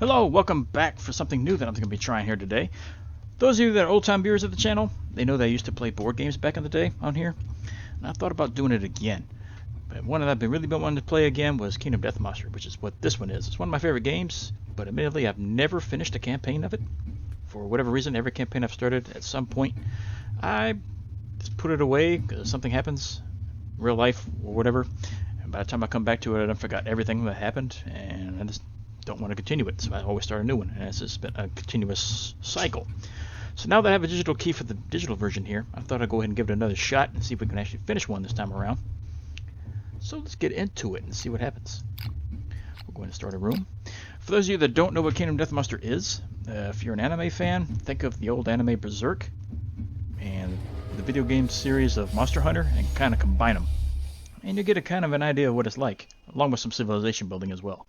Hello, welcome back for something new that I'm going to be trying here today. Those of you that are old-time viewers of the channel, they know that I used to play board games back in the day on here, and I thought about doing it again. But one that I've really been wanting to play again was Kingdom Death Monster, which is what this one is. It's one of my favorite games, but admittedly I've never finished a campaign of it. For whatever reason, every campaign I've started, at some point, I just put it away because something happens, real life or whatever, and by the time I come back to it, I forgot everything that happened, and I just don't want to continue it, so I always start a new one, and it's just been a continuous cycle. So now that I have a digital key for the digital version here, I thought I'd go ahead and give it another shot and see if we can actually finish one this time around. So let's get into it and see what happens. We're going to start a room. For those of you that don't know what Kingdom Death Monster is, if you're an anime fan, think of the old anime Berserk and the video game series of Monster Hunter and kind of combine them. And you get a kind of an idea of what it's like, along with some civilization building as well.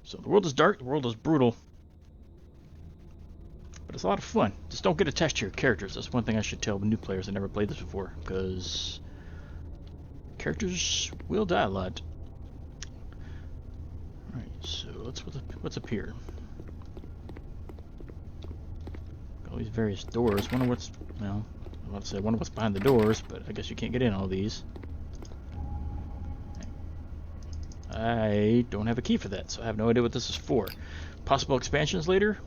So the world is dark, the world is brutal, but it's a lot of fun. Just don't get attached to your characters. That's one thing I should tell the new players that never played this before, because characters will die a lot. Alright, so what's up here? All these various doors. Wonder what's, well, I want to say wonder what's behind the doors, but I guess you can't get in all these. I don't have a key for that, so I have no idea what this is for. Possible expansions later,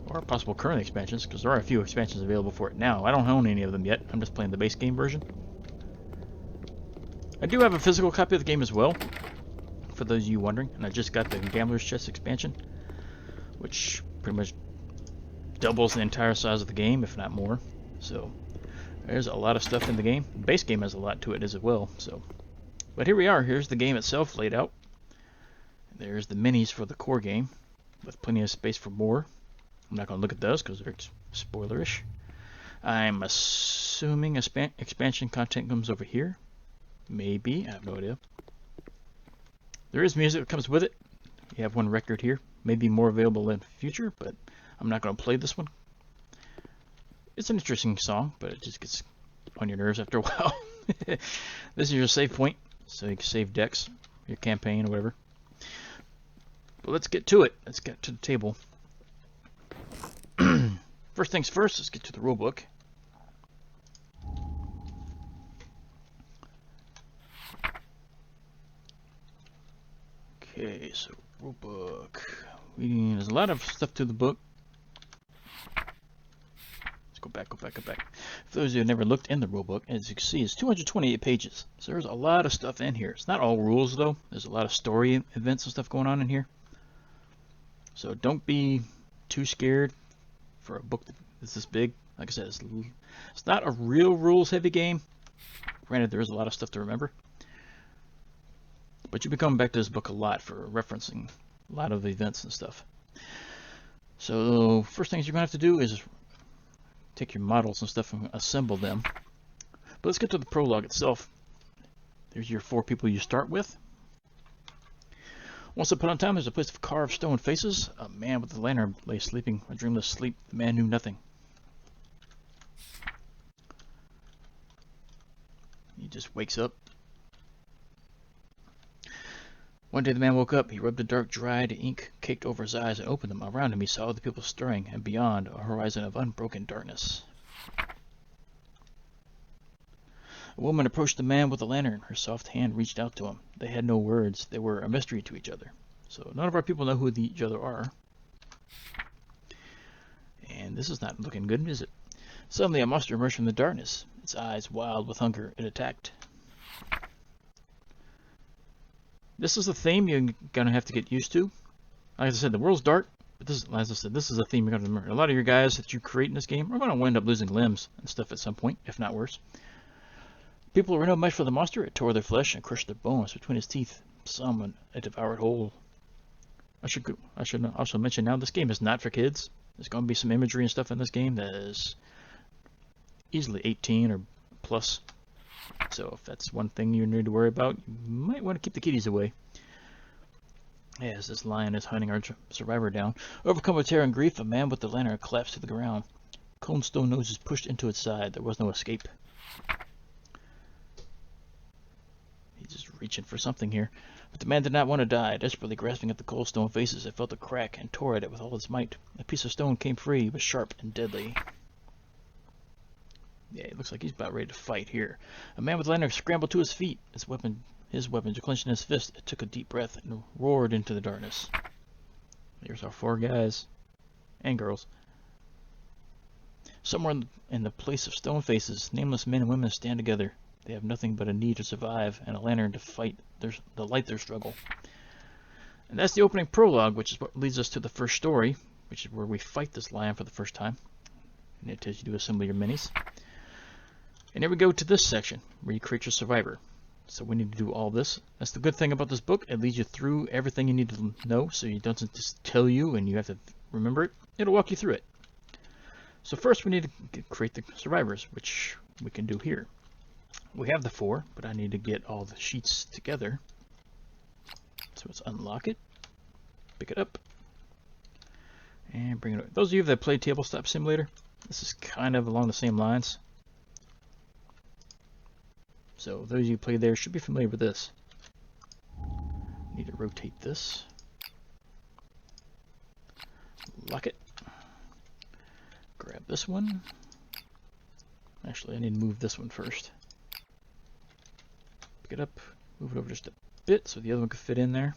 or possible current expansions, because there are a few expansions available for it now. I don't own any of them yet. I'm just playing the base game version. I do have a physical copy of the game as well, for those of you wondering, and I just got the Gambler's Chest expansion, which pretty much doubles the entire size of the game, if not more. So there's a lot of stuff in the game. The base game has a lot to it as well. So. But here we are. Here's the game itself laid out. There's the minis for the core game, with plenty of space for more. I'm not going to look at those because they're spoilerish. I'm assuming expansion content comes over here. Maybe. I have no idea. There is music that comes with it. You have one record here. Maybe more available in the future, but I'm not going to play this one. It's an interesting song, but it just gets on your nerves after a while. This is your save point. So you can save decks, your campaign, or whatever. But let's get to it. Let's get to the table. First things first, let's get to the rulebook. Okay, so rulebook. There's a lot of stuff to the book. Go back. For those of you who have never looked in the rulebook, as you can see, it's 228 pages. So there's a lot of stuff in here. It's not all rules, though. There's a lot of story events and stuff going on in here. So don't be too scared for a book that's this big. Like I said, it's not a real rules-heavy game. Granted, there is a lot of stuff to remember. But you'll be coming back to this book a lot for referencing a lot of events and stuff. So first things you're going to have to do is take your models and stuff and assemble them. But let's get to the prologue itself. There's your 4 people you start with. Once upon a time, there's a place of carved stone faces. A man with a lantern lay sleeping a dreamless sleep. The man knew nothing. He just wakes up. One day the man woke up. He rubbed the dark, dried ink caked over his eyes and opened them. Around him he saw the people stirring, and beyond, a horizon of unbroken darkness. A woman approached the man with a lantern. Her soft hand reached out to him. They had no words. They were a mystery to each other. So none of our people know who each other are. And this is not looking good, is it? Suddenly a monster emerged from the darkness. Its eyes wild with hunger. It attacked. This is a theme you're going to have to get used to. Like I said, the world's dark, but this, as I said, this is a theme you're going to remember. A lot of your guys that you create in this game are going to end up losing limbs and stuff at some point, if not worse. People were no match for the monster. It tore their flesh and crushed their bones between its teeth. Some it devoured whole. I should also mention now, this game is not for kids. There's going to be some imagery and stuff in this game that is easily 18 or plus. So if that's one thing you need to worry about, you might want to keep the kiddies away. As this lion is hunting our survivor down. Overcome with terror and grief, a man with the lantern collapsed to the ground. Cold stone noses pushed into its side. There was no escape. He just reaching for something here. But the man did not want to die. Desperately grasping at the cold stone faces, it felt a crack and tore at it with all its might. A piece of stone came free, but sharp and deadly. Yeah, it looks like he's about ready to fight here. A man with a lantern scrambled to his feet. His weapon clenched in his fist. It took a deep breath and roared into the darkness. Here's our 4 guys. And girls. Somewhere in the place of stone faces, nameless men and women stand together. They have nothing but a need to survive and a lantern to light their struggle. And that's the opening prologue, which is what leads us to the first story, which is where we fight this lion for the first time. And it tells you to assemble your minis. And here we go to this section, where you create your survivor. So we need to do all this. That's the good thing about this book. It leads you through everything you need to know, so it doesn't just tell you and you have to remember it. It'll walk you through it. So first we need to create the survivors, which we can do here. We have the 4, but I need to get all the sheets together. So let's unlock it, pick it up, and bring it over. Those of you that played Tabletop Simulator, this is kind of along the same lines. So those of you who played there should be familiar with this. Need to rotate this. Lock it. Grab this one. Actually, I need to move this one first. Pick it up, move it over just a bit so the other one could fit in there.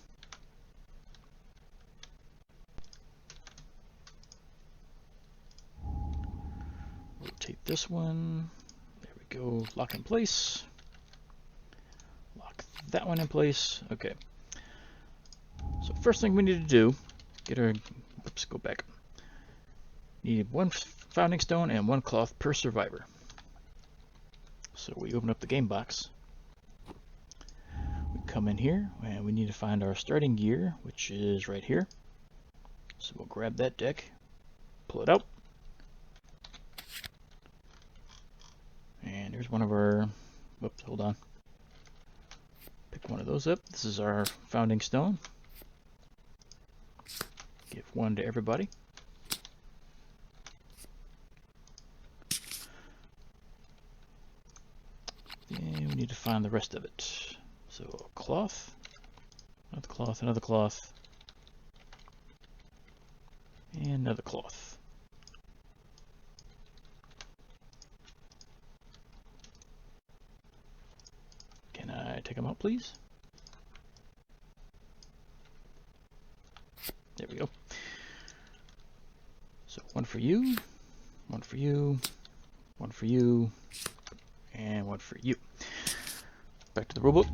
Rotate this one. There we go. Lock in place. Lock that one in place. Okay. So first thing we need to do, oops, go back. Need 1 founding stone and 1 cloth per survivor. So we open up the game box. We come in here and we need to find our starting gear, which is right here. So we'll grab that deck, pull it out. And here's one of our, whoops, hold on. Pick one of those up. This is our founding stone. Give 1 to everybody. And we need to find the rest of it. So a cloth, another cloth, another cloth, and another cloth. Can I take them out, please? There we go. So 1 for you, 1 for you, 1 for you, and 1 for you. Back to the rulebook.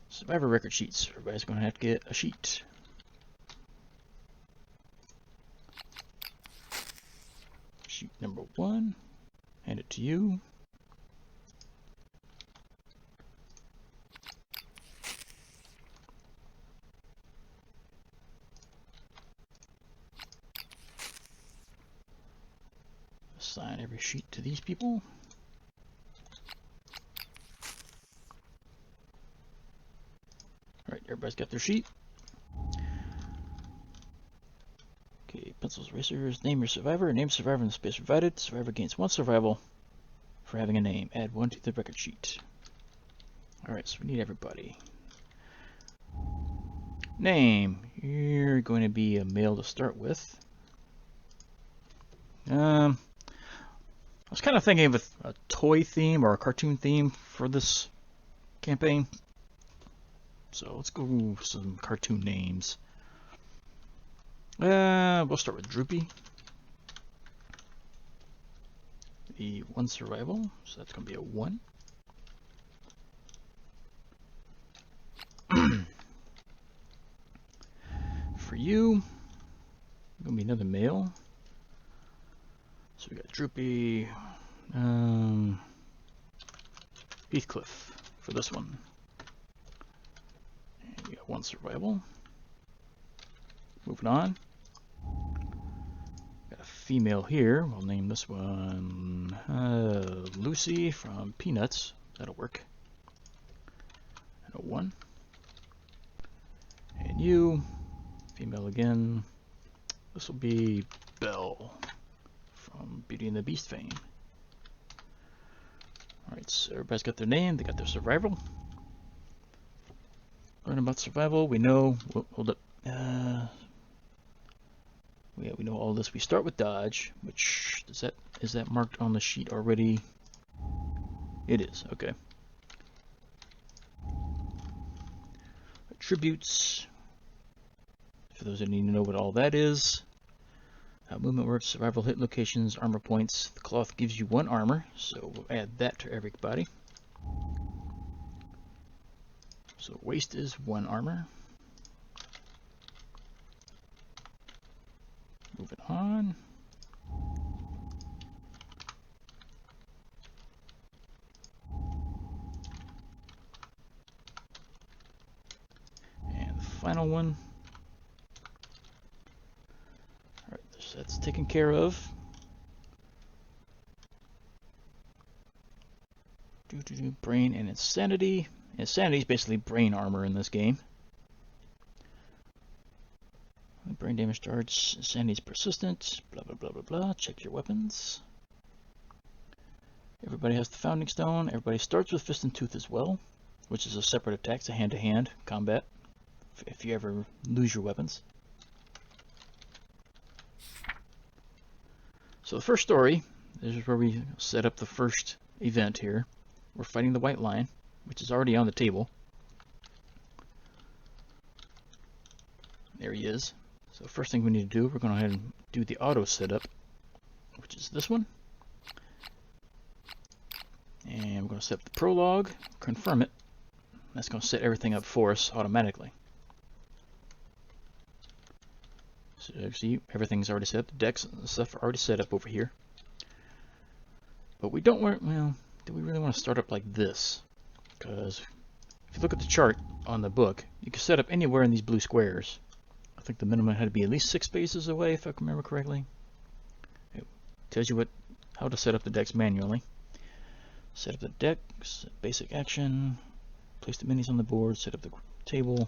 Survivor record sheets. Everybody's going to have to get a sheet. Sheet number 1. Hand it to you. Assign every sheet to these people. Alright, everybody's got their sheet. Okay, pencils, erasers, name your survivor. Name survivor in the space provided. Survivor gains 1 survival for having a name. Add 1 to the record sheet. Alright, so we need everybody. Name. You're going to be a male to start with. I was kind of thinking of a toy theme or a cartoon theme for this campaign. So let's go with some cartoon names. We'll start with Droopy. The 1 survival, so that's going to be a 1. For you, going to be another male. So we got Droopy, Heathcliff for this one. And we got 1 survival. Moving on. Got a female here. We'll name this one Lucy from Peanuts. That'll work. And a 1. And you, female again. This will be Belle from Beauty and the Beast fame. Alright, so everybody's got their name, they got their survival. Learn about survival, we know, hold up, yeah, we know all this. We start with dodge, which, is that marked on the sheet already? It is, okay. Attributes, for those that need to know what all that is. How movement works, survival, hit locations, armor points. The cloth gives you 1 armor, so we'll add that to everybody. So waist is 1 armor. Moving on. And the final one. Alright, that's taken care of. Brain and insanity. Insanity is basically brain armor in this game. Brain damage charge, insanity is persistent, blah blah blah blah blah. Check your weapons. Everybody has the founding stone. Everybody starts with fist and tooth as well, which is a separate attack. It's a hand-to-hand combat if you ever lose your weapons. So the first story, this is where we set up the first event here. We're fighting the White Lion, which is already on the table. There he is. So first thing we need to do, we're going to go ahead and do the auto setup, which is this one. And we're going to set up the prologue, confirm it. That's going to set everything up for us automatically. So you see, everything's already set up. The decks and stuff are already set up over here. But we don't want, well, do we really want to start up like this? Because if you look at the chart on the book, you can set up anywhere in these blue squares. I think the minimum had to be at least 6 spaces away, if I can remember correctly. It tells you how to set up the decks manually. Set up the decks, basic action, place the minis on the board, set up the table,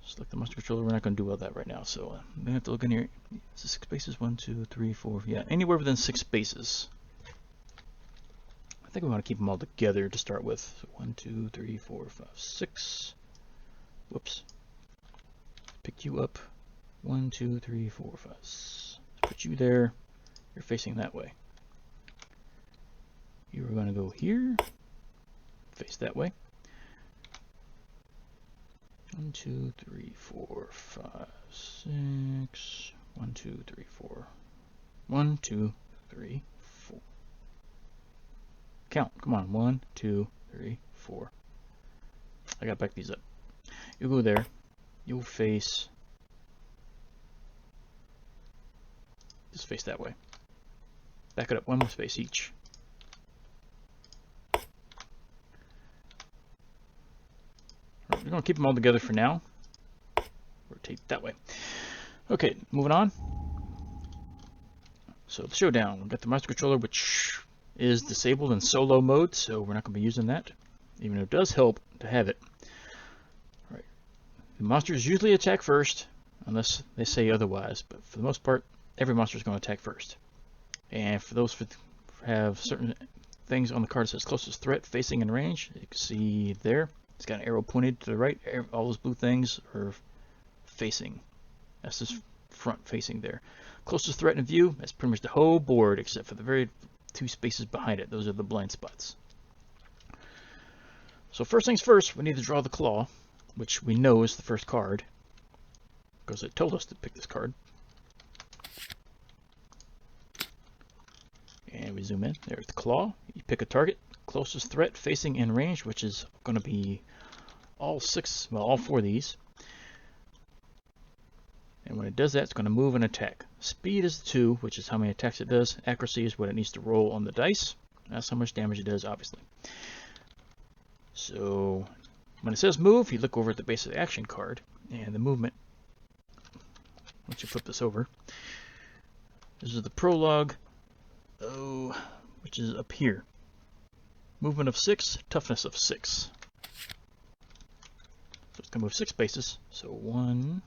select the master controller. We're not going to do all that right now, so we have to look in here. Is it 6 spaces? 1, 2, 3, 4, yeah, anywhere within 6 spaces. I think we want to keep them all together to start with. So 1, 2, 3, 4, 5, 6. Whoops. Pick you up. 1, 2, 3, 4, 5. Put you there. You're facing that way. You are going to go here. Face that way. 1, 2, 3, 4, 5, 6. 1, 2, 3, 4. 1, 2, 3, 4. Count. Come on. 1, 2, 3, 4. I got to back these up. You'll go there. You'll face. Just face that way. Back it up 1 more space each. We're going to keep them all together for now. Rotate that way. Okay, moving on. So the showdown. We've got the master controller, which is disabled in solo mode, so we're not going to be using that, even though it does help to have it. All right. The monsters usually attack first, unless they say otherwise, but for the most part, every monster is going to attack first. And for those who have certain things on the card that says closest threat, facing, and range, you can see there. It's got an arrow pointed to the right. All those blue things are facing. That's just front facing there. Closest threat in view, that's pretty much the whole board except for the very 2 spaces behind it. Those are the blind spots. So first things first, we need to draw the claw, which we know is the first card, because it told us to pick this card. And we zoom in. There's the claw. You pick a target. Closest threat, facing, and range, which is going to be all 4 of these. And when it does that, it's going to move and attack. Speed is 2, which is how many attacks it does. Accuracy is what it needs to roll on the dice. That's how much damage it does, obviously. So when it says move, you look over at the base of the action card, and the movement, once you flip this over, this is the prologue, which is up here. Movement of 6, toughness of 6. So it's going to move 6 spaces. So 1,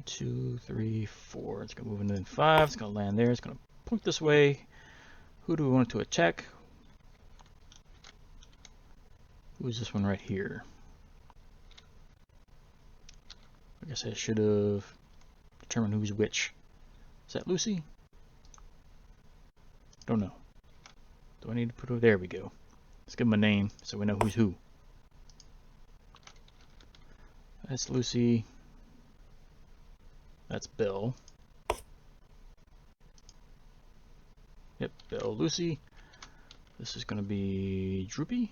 2, 3, 4. It's going to move into 5. It's going to land there. It's going to point this way. Who do we want to attack? Who's this one right here? I guess I should have determined who's which. Is that Lucy? Don't know. Do I need to put her? There we go. Let's give him a name so we know who's who. That's Lucy. That's Bill. Yep, Bill, Lucy. This is going to be Droopy.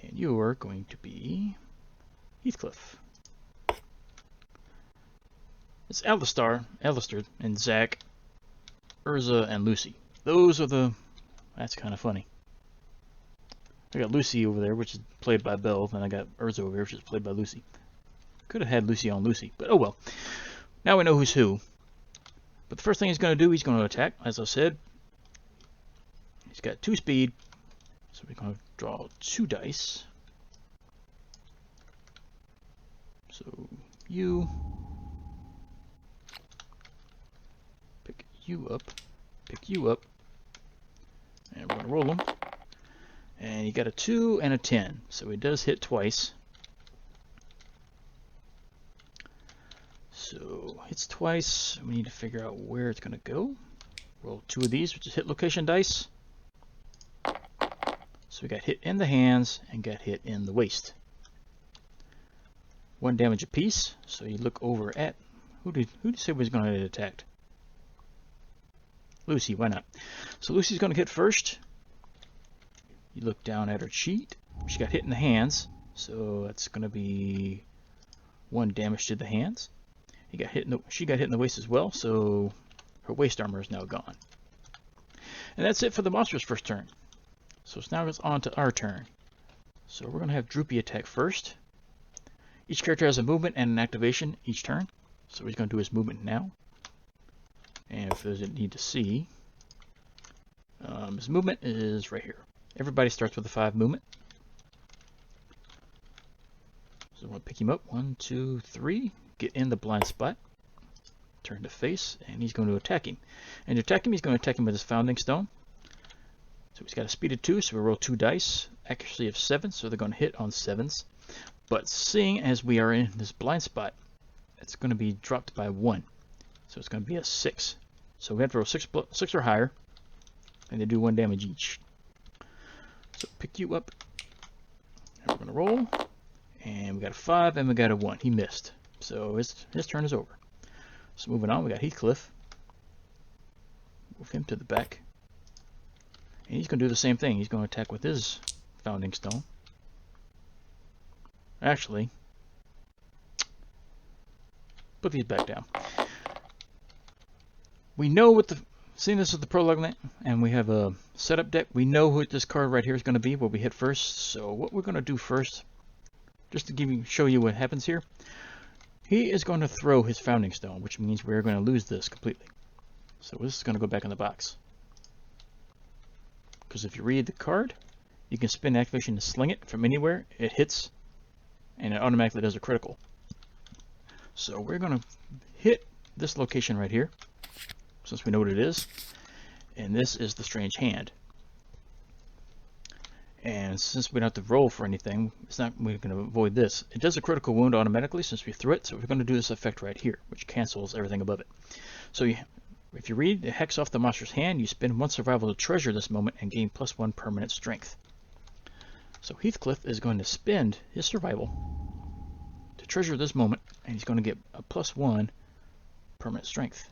And you are going to be Heathcliff. It's Alistair, and Zach, Urza, and Lucy. Those are the... That's kind of funny. I got Lucy over there, which is played by Bill, and I got Urza over here, which is played by Lucy. Could have had Lucy on Lucy, but oh well. Now we know who's who. But the first thing he's going to do, he's going to attack, as I said. He's got 2 speed, so we're going to draw 2 dice. So you pick you up, and we're going to roll them. And you got a 2 and a 10, so he does hit twice. So hits twice. We need to figure out where it's going to go. Roll 2 of these, which is hit location dice. So we got hit in the hands and got hit in the waist. 1 damage apiece. So you look over at who did you say was going to get attacked? Lucy. Why not? So Lucy's going to hit first. You look down at her sheet. She got hit in the hands, so that's going to be 1 damage to the hands. She got hit in the waist as well, so her waist armor is now gone. And that's it for the monster's first turn. So it's now on to our turn. So we're going to have Droopy attack first. Each character has a movement and an activation each turn. So he's going to do his movement now. And if there's a need to see, his movement is right here. Everybody starts with a 5 movement. So we'll pick him up. 1, 2, 3. Get in the blind spot. Turn to face, and he's going to attack him. And to attack him, he's going to attack him with his founding stone. So he's got a speed of 2, so we roll 2 dice. Accuracy of 7, so they're going to hit on 7s. But seeing as we are in this blind spot, it's going to be dropped by 1. So it's going to be a 6. So we have to roll 6 or higher, and they do 1 damage each. So pick you up, and we're going to roll, and we got a 5 and we got a 1. He missed, so his turn is over. So moving on, we got Heathcliff. Move him to the back, and he's going to do the same thing. He's going to attack with his founding stone. Actually, put these back down. We know what seeing this is the prologue, and we have a setup deck. We know what this card right here is going to be, what we hit first. So what we're going to do first, just to show you what happens here, he is going to throw his founding stone, which means we're going to lose this completely. So this is going to go back in the box. Because if you read the card, you can spin activation to sling it from anywhere. It hits, and it automatically does a critical. So we're going to hit this location right here, since we know what it is, and this is the strange hand. And since we don't have to roll for anything, we're going to avoid this. It does a critical wound automatically since we threw it, so we're going to do this effect right here, which cancels everything above it. So if you read the hex off the monster's hand, you spend 1 survival to treasure this moment and gain +1 permanent strength. So Heathcliff is going to spend his survival to treasure this moment, and he's going to get a +1 permanent strength.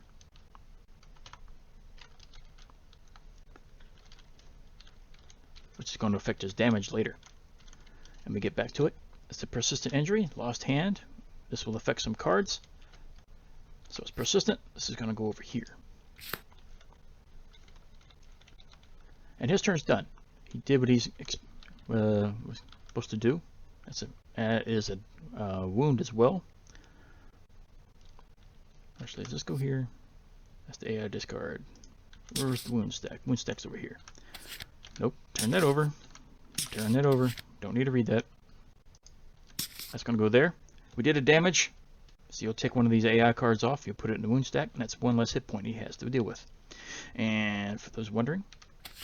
Which is going to affect his damage later. And we get back to it. It's a persistent injury, lost hand. This will affect some cards. So it's persistent. This is going to go over here. And his turn's done. He did what he's was supposed to do. That is a wound as well. Actually, let's go here. That's the AI discard. Where's the wound stack? Wound stack's over here. Nope. Turn that over. Turn that over. Don't need to read that. That's going to go there. We did a damage. So you'll take one of these AI cards off, you'll put it in the wound stack, and that's one less hit point he has to deal with. And for those wondering,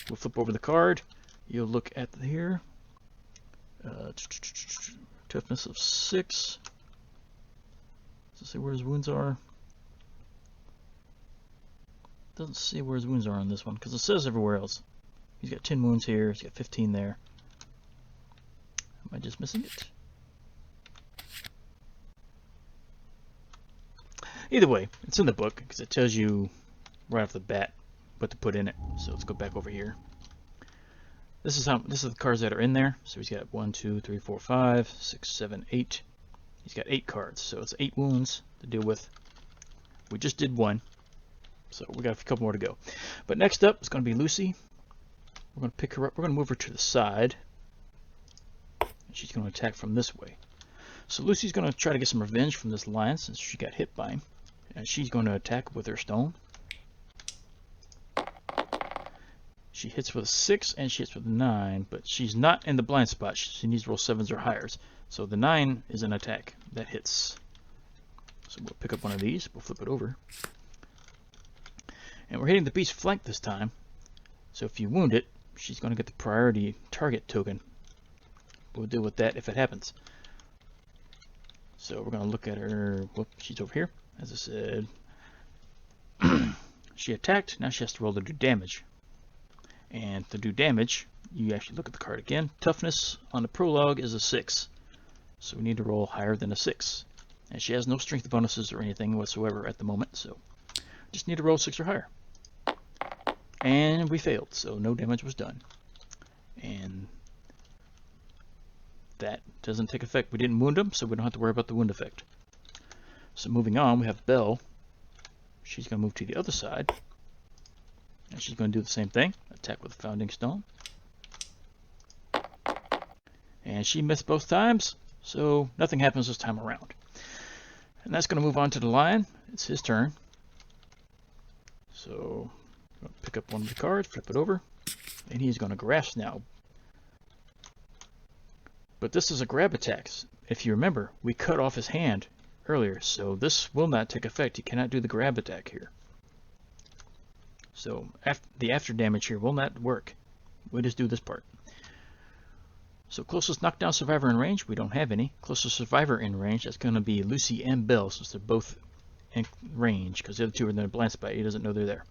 we'll flip over the card. You'll look at here. Toughness of 6. Does it say where his wounds are? Doesn't say where his wounds are on this one, because it says everywhere else. He's got 10 wounds here, he's got 15 there. Am I just missing it? Either way, it's in the book because it tells you right off the bat what to put in it. So let's go back over here. This is the cards that are in there. So he's got 1, 2, 3, 4, 5, 6, 7, 8. He's got 8 cards, so it's 8 wounds to deal with. We just did 1, so we got a couple more to go. But next up is going to be Lucy. We're going to pick her up. We're going to move her to the side. And she's going to attack from this way. So Lucy's going to try to get some revenge from this lion since she got hit by him. And she's going to attack with her stone. She hits with a 6 and she hits with a 9, but she's not in the blind spot. She needs to roll 7s or higher. So the 9 is an attack that hits. So we'll pick up one of these. We'll flip it over. And we're hitting the beast flank this time. So if you wound it, she's going to get the priority target token. We'll deal with that if it happens. So we're going to look at her. Whoop, she's over here. As I said, she attacked. Now she has to roll to do damage. And to do damage, you actually look at the card again. Toughness on the prologue is a 6. So we need to roll higher than a 6. And she has no strength bonuses or anything whatsoever at the moment. So just need to roll 6 or higher. And we failed. So no damage was done. And that doesn't take effect. We didn't wound him, so we don't have to worry about the wound effect. So moving on, we have Belle. She's going to move to the other side. And she's going to do the same thing. Attack with the Founding Stone. And she missed both times, so nothing happens this time around. And that's going to move on to the lion. It's his turn. So I'm going to pick up one of the cards, flip it over. And he's going to grasp now. But this is a grab attack. If you remember, we cut off his hand earlier, so this will not take effect. He cannot do the grab attack here. So the after damage here will not work. We just do this part. So closest knockdown survivor in range, we don't have any. Closest survivor in range, that's going to be Lucy and Belle, since they're both in range, because the other two are in the blind spot. He doesn't know they're there.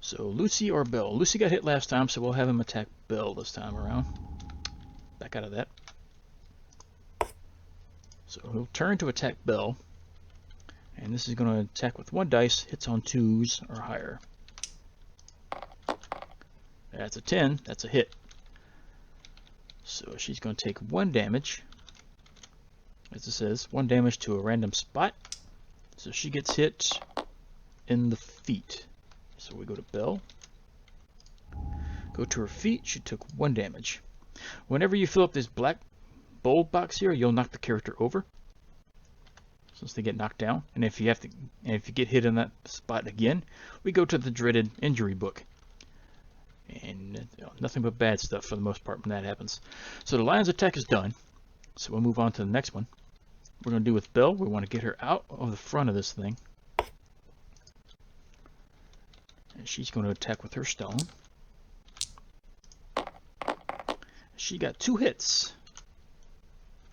So Lucy or Belle. Lucy got hit last time, so we'll have him attack Belle this time around. Back out of that. So he'll turn to attack Belle. And this is going to attack with 1 dice, hits on 2s or higher. That's a 10, that's a hit. So she's going to take 1 damage. As it says, 1 damage to a random spot. So she gets hit in the feet. So we go to Belle. Go to her feet, she took 1 damage. Whenever you fill up this black bold box here, you'll knock the character over. Since they get knocked down, and if you get hit in that spot again, we go to the dreaded injury book, and nothing but bad stuff for the most part when that happens. So the lion's attack is done, so we'll move on to the next one. We're going to do with Belle. We want to get her out of the front of this thing, and she's going to attack with her stone. She got 2 hits.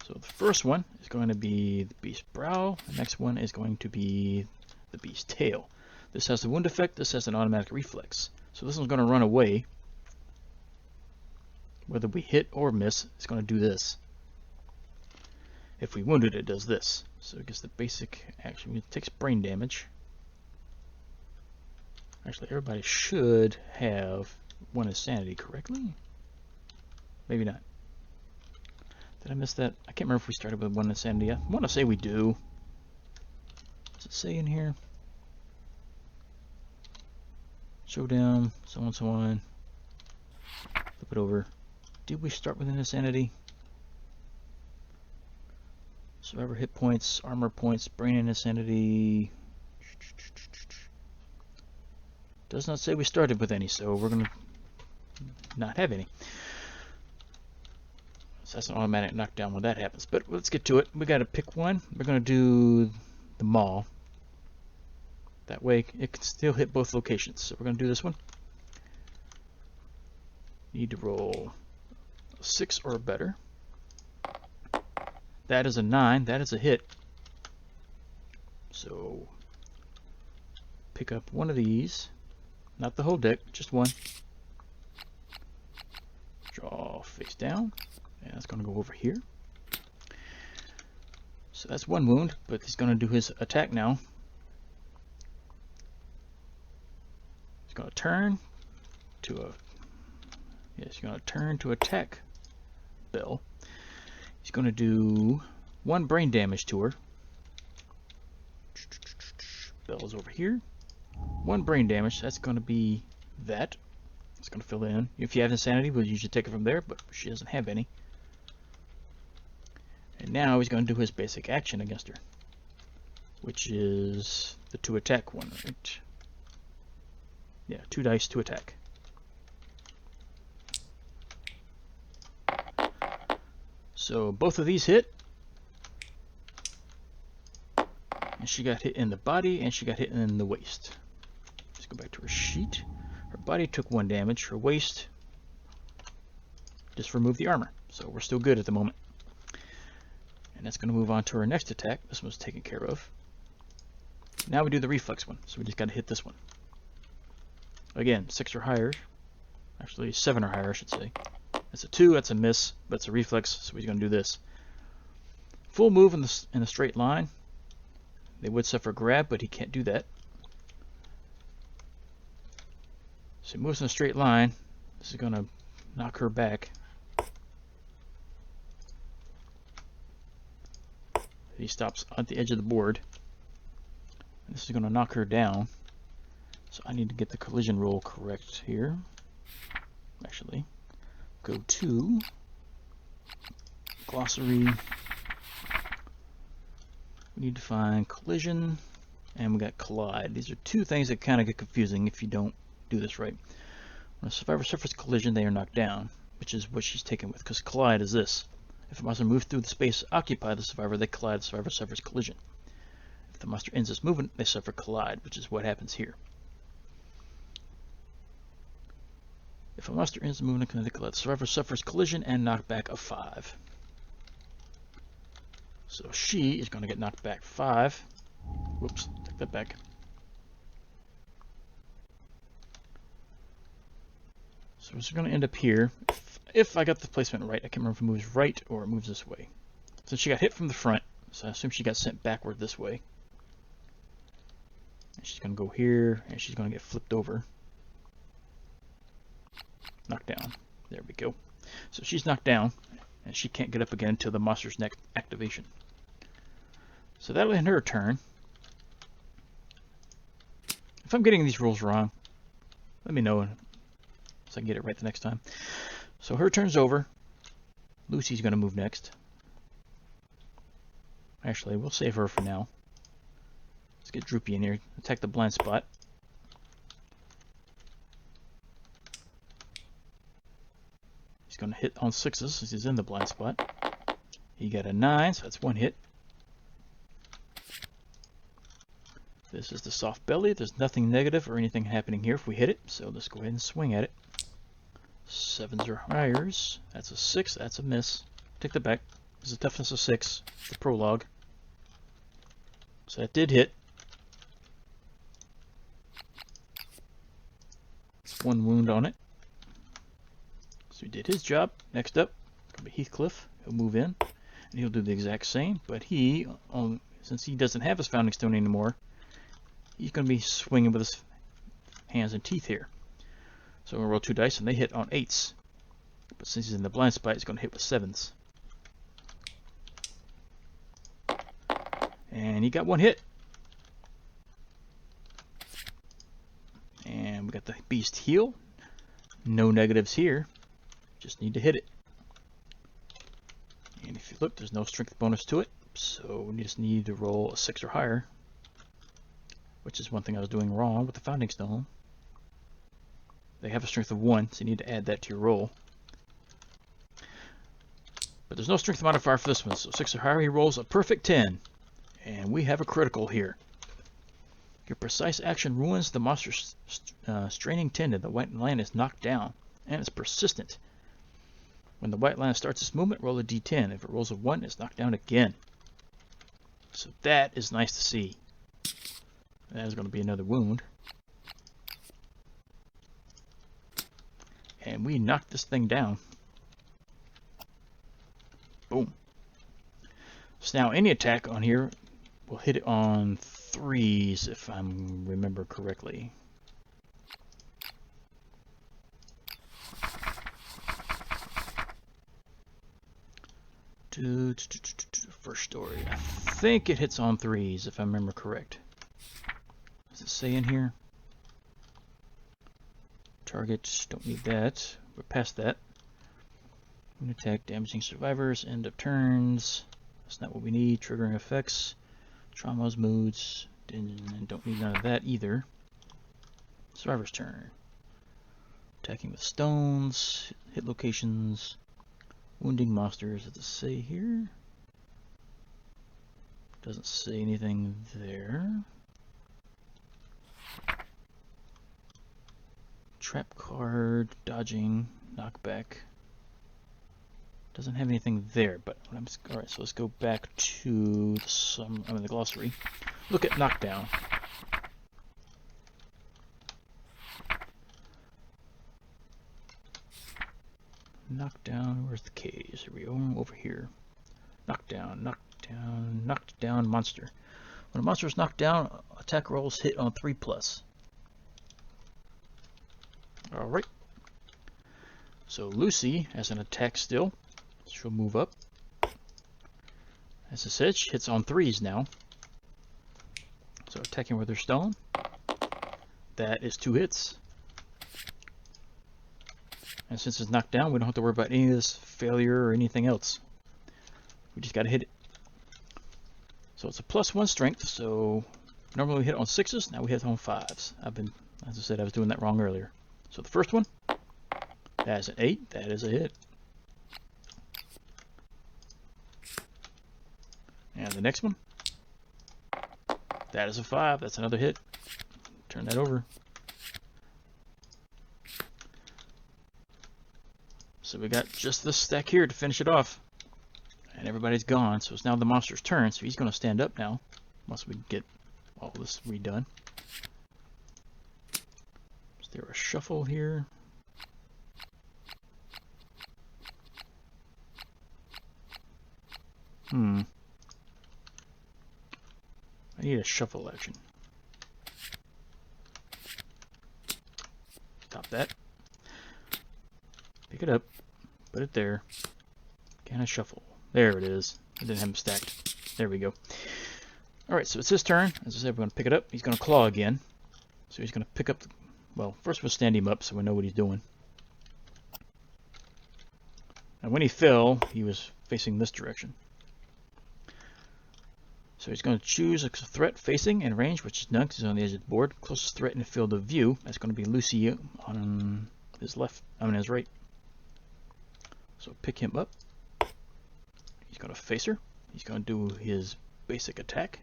So the first one is going to be the beast's brow. The next one is going to be the beast's tail. This has the wound effect. This has an automatic reflex. So this one's going to run away. Whether we hit or miss, it's going to do this. If we wound it, it does this. So it gets the basic action. It takes brain damage. Actually, everybody should have 1 insanity correctly. Maybe not. Did I miss that? I can't remember if we started with 1 insanity. I want to say we do. Does it say in here? Showdown, so on, so on. Flip it over. Did we start with an insanity? Survivor hit points, armor points, brain and insanity. Does not say we started with any, so we're going to not have any. So that's an automatic knockdown when that happens. But let's get to it. We got to pick one. We're going to do the maul. That way it can still hit both locations. So we're going to do this one. Need to roll a 6 or better. That is a 9. That is a hit. So pick up one of these. Not the whole deck, just one. Draw face down. And that's going to go over here. So that's one wound, but he's going to do his attack now. He's going to turn to a... Yes, he's going to turn to attack Belle. He's going to do 1 brain damage to her. Belle is over here. 1 brain damage. That's going to be that. It's going to fill in. If you have insanity, we'll usually take it from there, but she doesn't have any. And now he's going to do his basic action against her, which is the 2 attack one, right? Yeah, 2 dice to attack. So both of these hit. And she got hit in the body, and she got hit in the waist. Let's go back to her sheet. Her body took 1 damage. Her waist just removed the armor. So we're still good at the moment. And that's going to move on to our next attack. This one's taken care of. Now we do the reflex one. So we just got to hit this one. Again, 6 or higher. Actually, 7 or higher, I should say. That's a 2. That's a miss, but it's a reflex. So he's going to do this. Full move in a straight line. They would suffer grab, but he can't do that. So he moves in a straight line. This is going to knock her back. He stops at the edge of the board. And this is going to knock her down. So I need to get the collision roll correct here. Actually, go to glossary. We need to find collision, and we got collide. These are 2 things that kind of get confusing if you don't do this right. When a survivor suffers collision, they are knocked down, which is what she's taken with, because collide is this. If a monster moves through the space occupied by the survivor, they collide. The survivor suffers collision. If the monster ends its movement, they suffer collide, which is what happens here. If a monster ends the movement, they collide. The survivor suffers collision and knockback of 5. So she is going to get knocked back 5. Whoops, take that back. So it's going to end up here. If I got the placement right, I can't remember if it moves right or it moves this way. So she got hit from the front, so I assume she got sent backward this way. And she's going to go here, and she's going to get flipped over. Knocked down. There we go. So she's knocked down, and she can't get up again until the monster's next activation. So that'll end her turn. If I'm getting these rules wrong, let me know so I can get it right the next time. So her turn's over. Lucy's going to move next. Actually, we'll save her for now. Let's get Droopy in here. Attack the blind spot. He's going to hit on 6s since he's in the blind spot. He got a 9, so that's 1 hit. This is the soft belly. There's nothing negative or anything happening here if we hit it, so let's go ahead and swing at it. 7s or higher. That's a 6. That's a miss. Take that back. This is a toughness of 6. The prologue. So that did hit. 1 wound on it. So he did his job. Next up, going to be Heathcliff. He'll move in, and he'll do the exact same. But he, since he doesn't have his Founding Stone anymore, he's going to be swinging with his hands and teeth here. So I'm going to roll 2 dice, and they hit on 8s. But since he's in the blind spot, he's going to hit with 7s. And he got 1 hit. And we got the beast heal. No negatives here. Just need to hit it. And if you look, there's no strength bonus to it. So we just need to roll a 6 or higher. Which is one thing I was doing wrong with the Founding Stone. They have a strength of 1, so you need to add that to your roll. But there's no strength modifier for this one, so 6 or higher, he rolls a perfect 10. And we have a critical here. Your precise action ruins the monster's straining tendon. The white lion is knocked down, and it's persistent. When the white lion starts its movement, roll a d10. If it rolls a 1, it's knocked down again. So that is nice to see. That is going to be another wound. And we knocked this thing down. Boom. So now any attack on here will hit it on 3s, if I remember correctly. First story. I think it hits on 3s, if I remember correct. Does it say in here? Target, don't need that. We're past that. An attack damaging survivors, end of turns. That's not what we need. Triggering effects, traumas, moods, and don't need none of that either. Survivor's turn. Attacking with stones, hit locations, wounding monsters. Does it say here? Doesn't say anything there. Trap card, dodging, knockback. Doesn't have anything there, but alright, so let's go back to the glossary. Look at knockdown. Knockdown, where's the K's? Here we go, over here. Knockdown, knockdown, knocked down monster. When a monster is knocked down, attack rolls hit on 3+. Alright. So Lucy has an attack still. She'll move up. As I said, she hits on 3s now. So attacking with her stone. That is 2 hits. And since it's knocked down, we don't have to worry about any of this failure or anything else. We just gotta hit it. So it's a +1 strength, so normally we hit on 6s, now we hit on 5s. As I said, I was doing that wrong earlier. So the first one, that is an 8, that is a hit. And the next one, that is a 5, that's another hit. Turn that over. So we got just this stack here to finish it off. And everybody's gone, so it's now the monster's turn, so he's going to stand up now, once we get all this redone. Is there a shuffle here? I need a shuffle action. Stop that. Pick it up. Put it there. Can I shuffle? There it is. I didn't have him stacked. There we go. Alright, so it's his turn. As I said, we're going to pick it up. He's going to claw again. So he's going to pick up... Well, first we'll stand him up so we know what he's doing. And when he fell, he was facing this direction. So he's going to choose a threat facing and range, which is none because he's on the edge of the board. Closest threat in the field of view. That's going to be Lucy on his left. His right. So pick him up. He's going to face her. He's going to do his basic attack.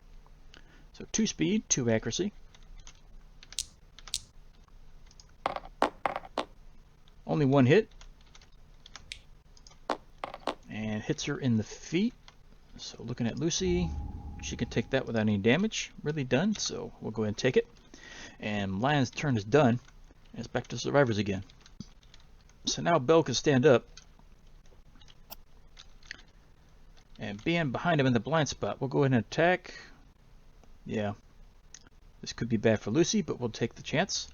So 2 speed, 2 accuracy. Only 1 hit. And hits her in the feet. So looking at Lucy, she can take that without any damage. Really done, so we'll go ahead and take it. And Lion's turn is done. And it's back to survivors again. So now Belle can stand up. And being behind him in the blind spot, we'll go ahead and attack. Yeah. This could be bad for Lucy, but we'll take the chance.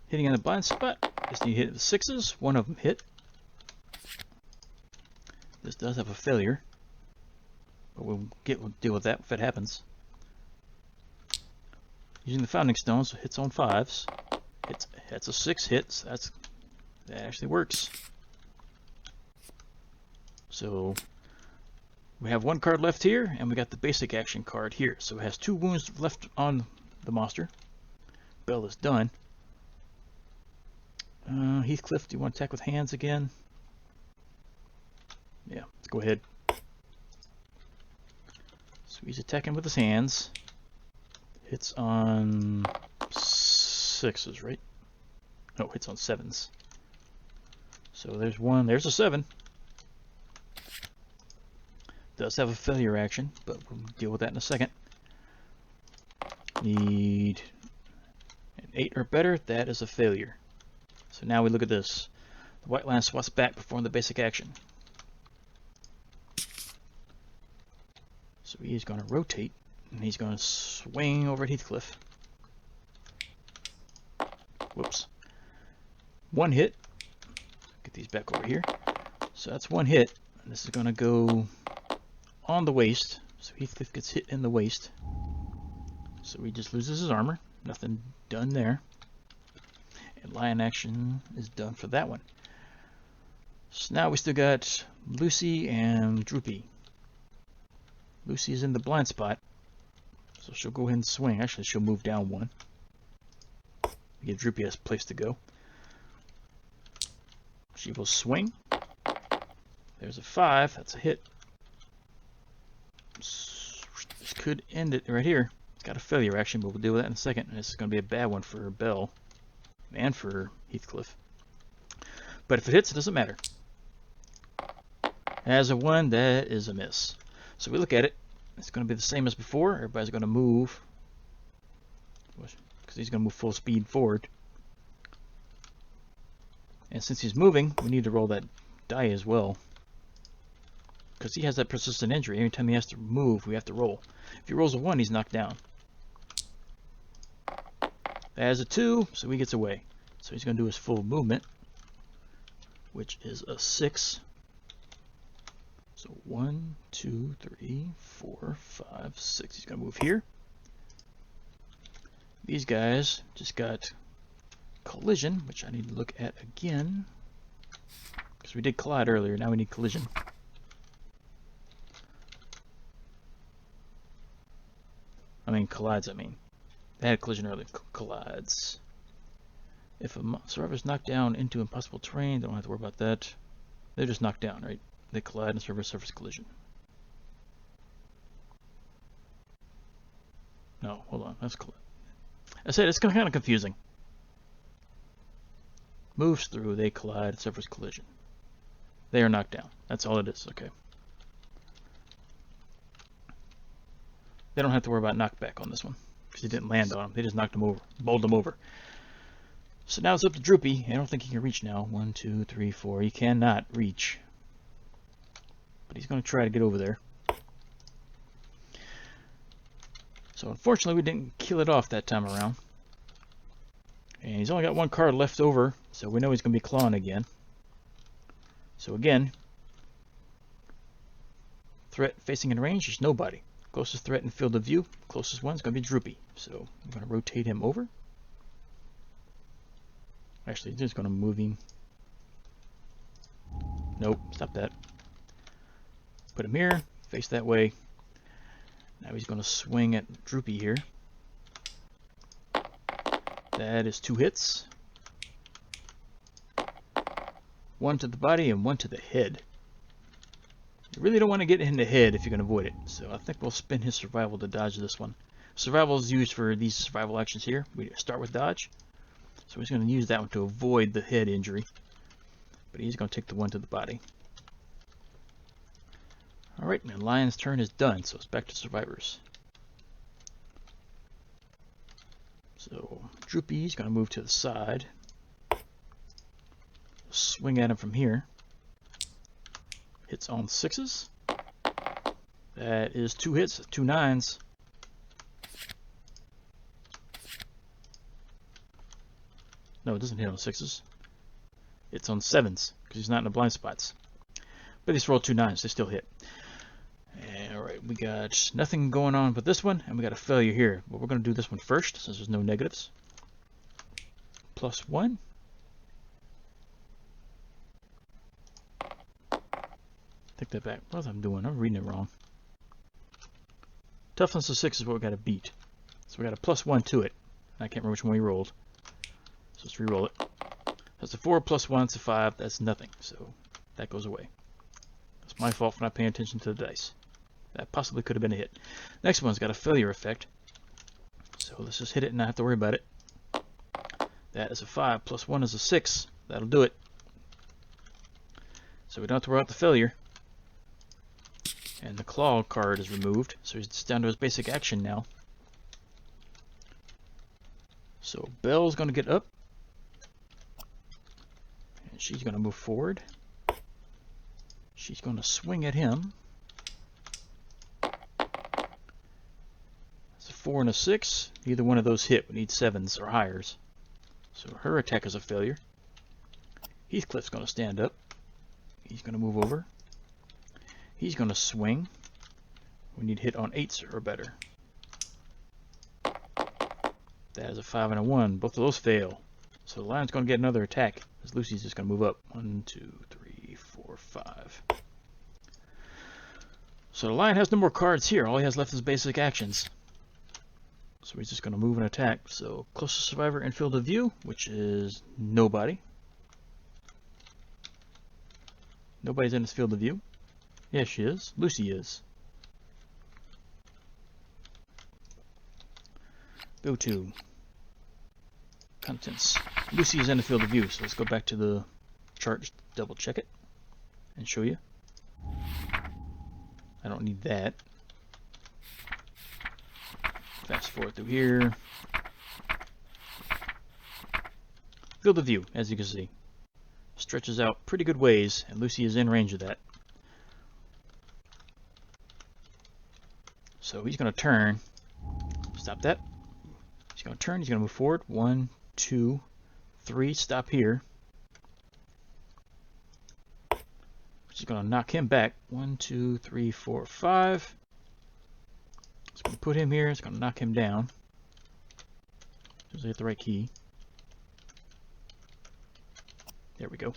Hitting in the blind spot. Just need to hit the 6s. 1 of them hit. This does have a failure. But we'll deal with that if it happens. Using the founding stone, so hits on 5s. It's a 6 hits. That actually works. So we have 1 card left here, and we got the basic action card here. So it has 2 wounds left on the monster. Belle is done. Heathcliff, do you want to attack with hands again? Yeah, let's go ahead. So he's attacking with his hands. Hits on 6s, right? No, hits on 7s. So there's one, there's a 7. Does have a failure action, but we'll deal with that in a second. Need an 8 or better, that is a failure. So now we look at this. The white line swats back, perform the basic action. So he's going to rotate, and he's going to swing over at Heathcliff. Whoops. One hit. Get these back over here. So that's one hit. And this is going to go on the waist. So Heathcliff gets hit in the waist. So he just loses his armor. Nothing done there. And lion action is done for that one. So now we still got Lucy and Droopy. Lucy's in the blind spot, so she'll go ahead and swing. Actually, she'll move down 1. Get Droopy has a place to go. She will swing. There's a 5. That's a hit. This could end it right here. It's got a failure action, but we'll deal with that in a second. And this is going to be a bad one for Belle and for Heathcliff. But if it hits, it doesn't matter. As a 1, that is a miss. So we look at it. It's going to be the same as before. Everybody's going to move, because he's going to move full speed forward. And since he's moving, we need to roll that die as well, because he has that persistent injury. Every time he has to move, we have to roll. If he rolls a 1, he's knocked down. That has a 2, so he gets away. So he's going to do his full movement, which is a 6. So 1, 2, 3, 4, 5, 6. He's going to move here. These guys just got collision, which I need to look at again, because we did collide earlier. Now we need collision. I mean collides. They had collision earlier. Collides. If a survivor's knocked down into impossible terrain, they don't have to worry about that. They're just knocked down, right? They collide and surface collision. No, hold on. That's collide. I said it's kind of confusing. Moves through, they collide, surface collision. They are knocked down. That's all it is. Okay. They don't have to worry about knockback on this one, because he didn't land on them. They just knocked them over, bowled them over. So now it's up to Droopy. I don't think he can reach now. 1, 2, 3, 4. He cannot reach. But he's going to try to get over there. So unfortunately, we didn't kill it off that time around. And he's only got 1 card left over, so we know he's going to be clawing again. So again, threat facing in range is nobody. Closest threat in field of view, closest one is going to be Droopy. So I'm going to rotate him over. Actually, just going to move him. Nope, stop that. Put him here, face that way. Now he's going to swing at Droopy here. That is 2 hits. 1 to the body and 1 to the head. You really don't want to get in the head if you're going to avoid it. So I think we'll spin his survival to dodge this one. Survival is used for these survival actions here. We start with dodge. So he's going to use that one to avoid the head injury. But he's going to take the 1 to the body. Alright, and Lion's turn is done, so it's back to survivors. So Droopy's going to move to the side. Swing at him from here. Hits on 6s. That is 2 hits, 2 9s. No, it doesn't hit on 6s. It's on 7s, because he's not in the blind spots. But he's rolled 2 9s, they still hit. Alright, we got nothing going on with this one, and we got a failure here. But we're going to do this one first, since there's no negatives. +1. Take that back. What I'm doing? I'm reading it wrong. Toughness of 6 is what we got to beat. So we got a +1 to it. I can't remember which one we rolled. So let's re-roll it. That's a 4 plus 1, it's a 5. That's nothing. So that goes away. It's my fault for not paying attention to the dice. That possibly could have been a hit. Next one's got a failure effect. So let's just hit it and not have to worry about it. That is a 5 plus 1 is a 6. That'll do it. So we don't have to worry about the failure. And the claw card is removed. So he's just down to his basic action now. So Belle's going to get up. And she's going to move forward. She's going to swing at him. That's a 4 and a 6. Neither one of those hit. We need 7s or higher. So her attack is a failure. Heathcliff's going to stand up. He's going to move over. He's going to swing. We need hit on 8s or better. That is a 5 and a 1. Both of those fail. So the lion's going to get another attack. As Lucy's just going to move up. 1, 2, 3, 4, 5. So the lion has no more cards here. All he has left is basic actions. So he's just going to move and attack. So closest survivor in field of view, which is nobody. Nobody's in his field of view. Yes, she is. Lucy is. Go to contents. Lucy is in the field of view, so let's go back to the chart, just double check it and show you. I don't need that. Fast forward through here. Field of view, as you can see, stretches out pretty good ways, and Lucy is in range of that. So he's going to turn. Stop that. He's going to turn. He's going to move forward. 1, 2, 3. Stop here. She's going to knock him back. 1, 2, 3, 4, 5. It's going to put him here. It's going to knock him down. Just hit the right key. There we go.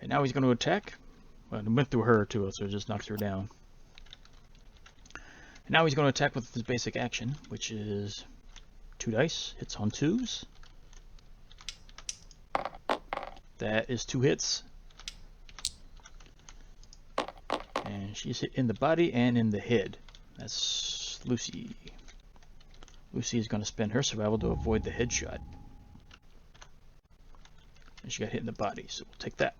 And now he's going to attack. Well, it went through her too, so it just knocks her down. And now he's going to attack with his basic action, which is 2 dice. Hits on 2s. That is 2 hits. And she's hit in the body and in the head. That's Lucy. Lucy is going to spend her survival to avoid the headshot. And she got hit in the body, so we'll take that.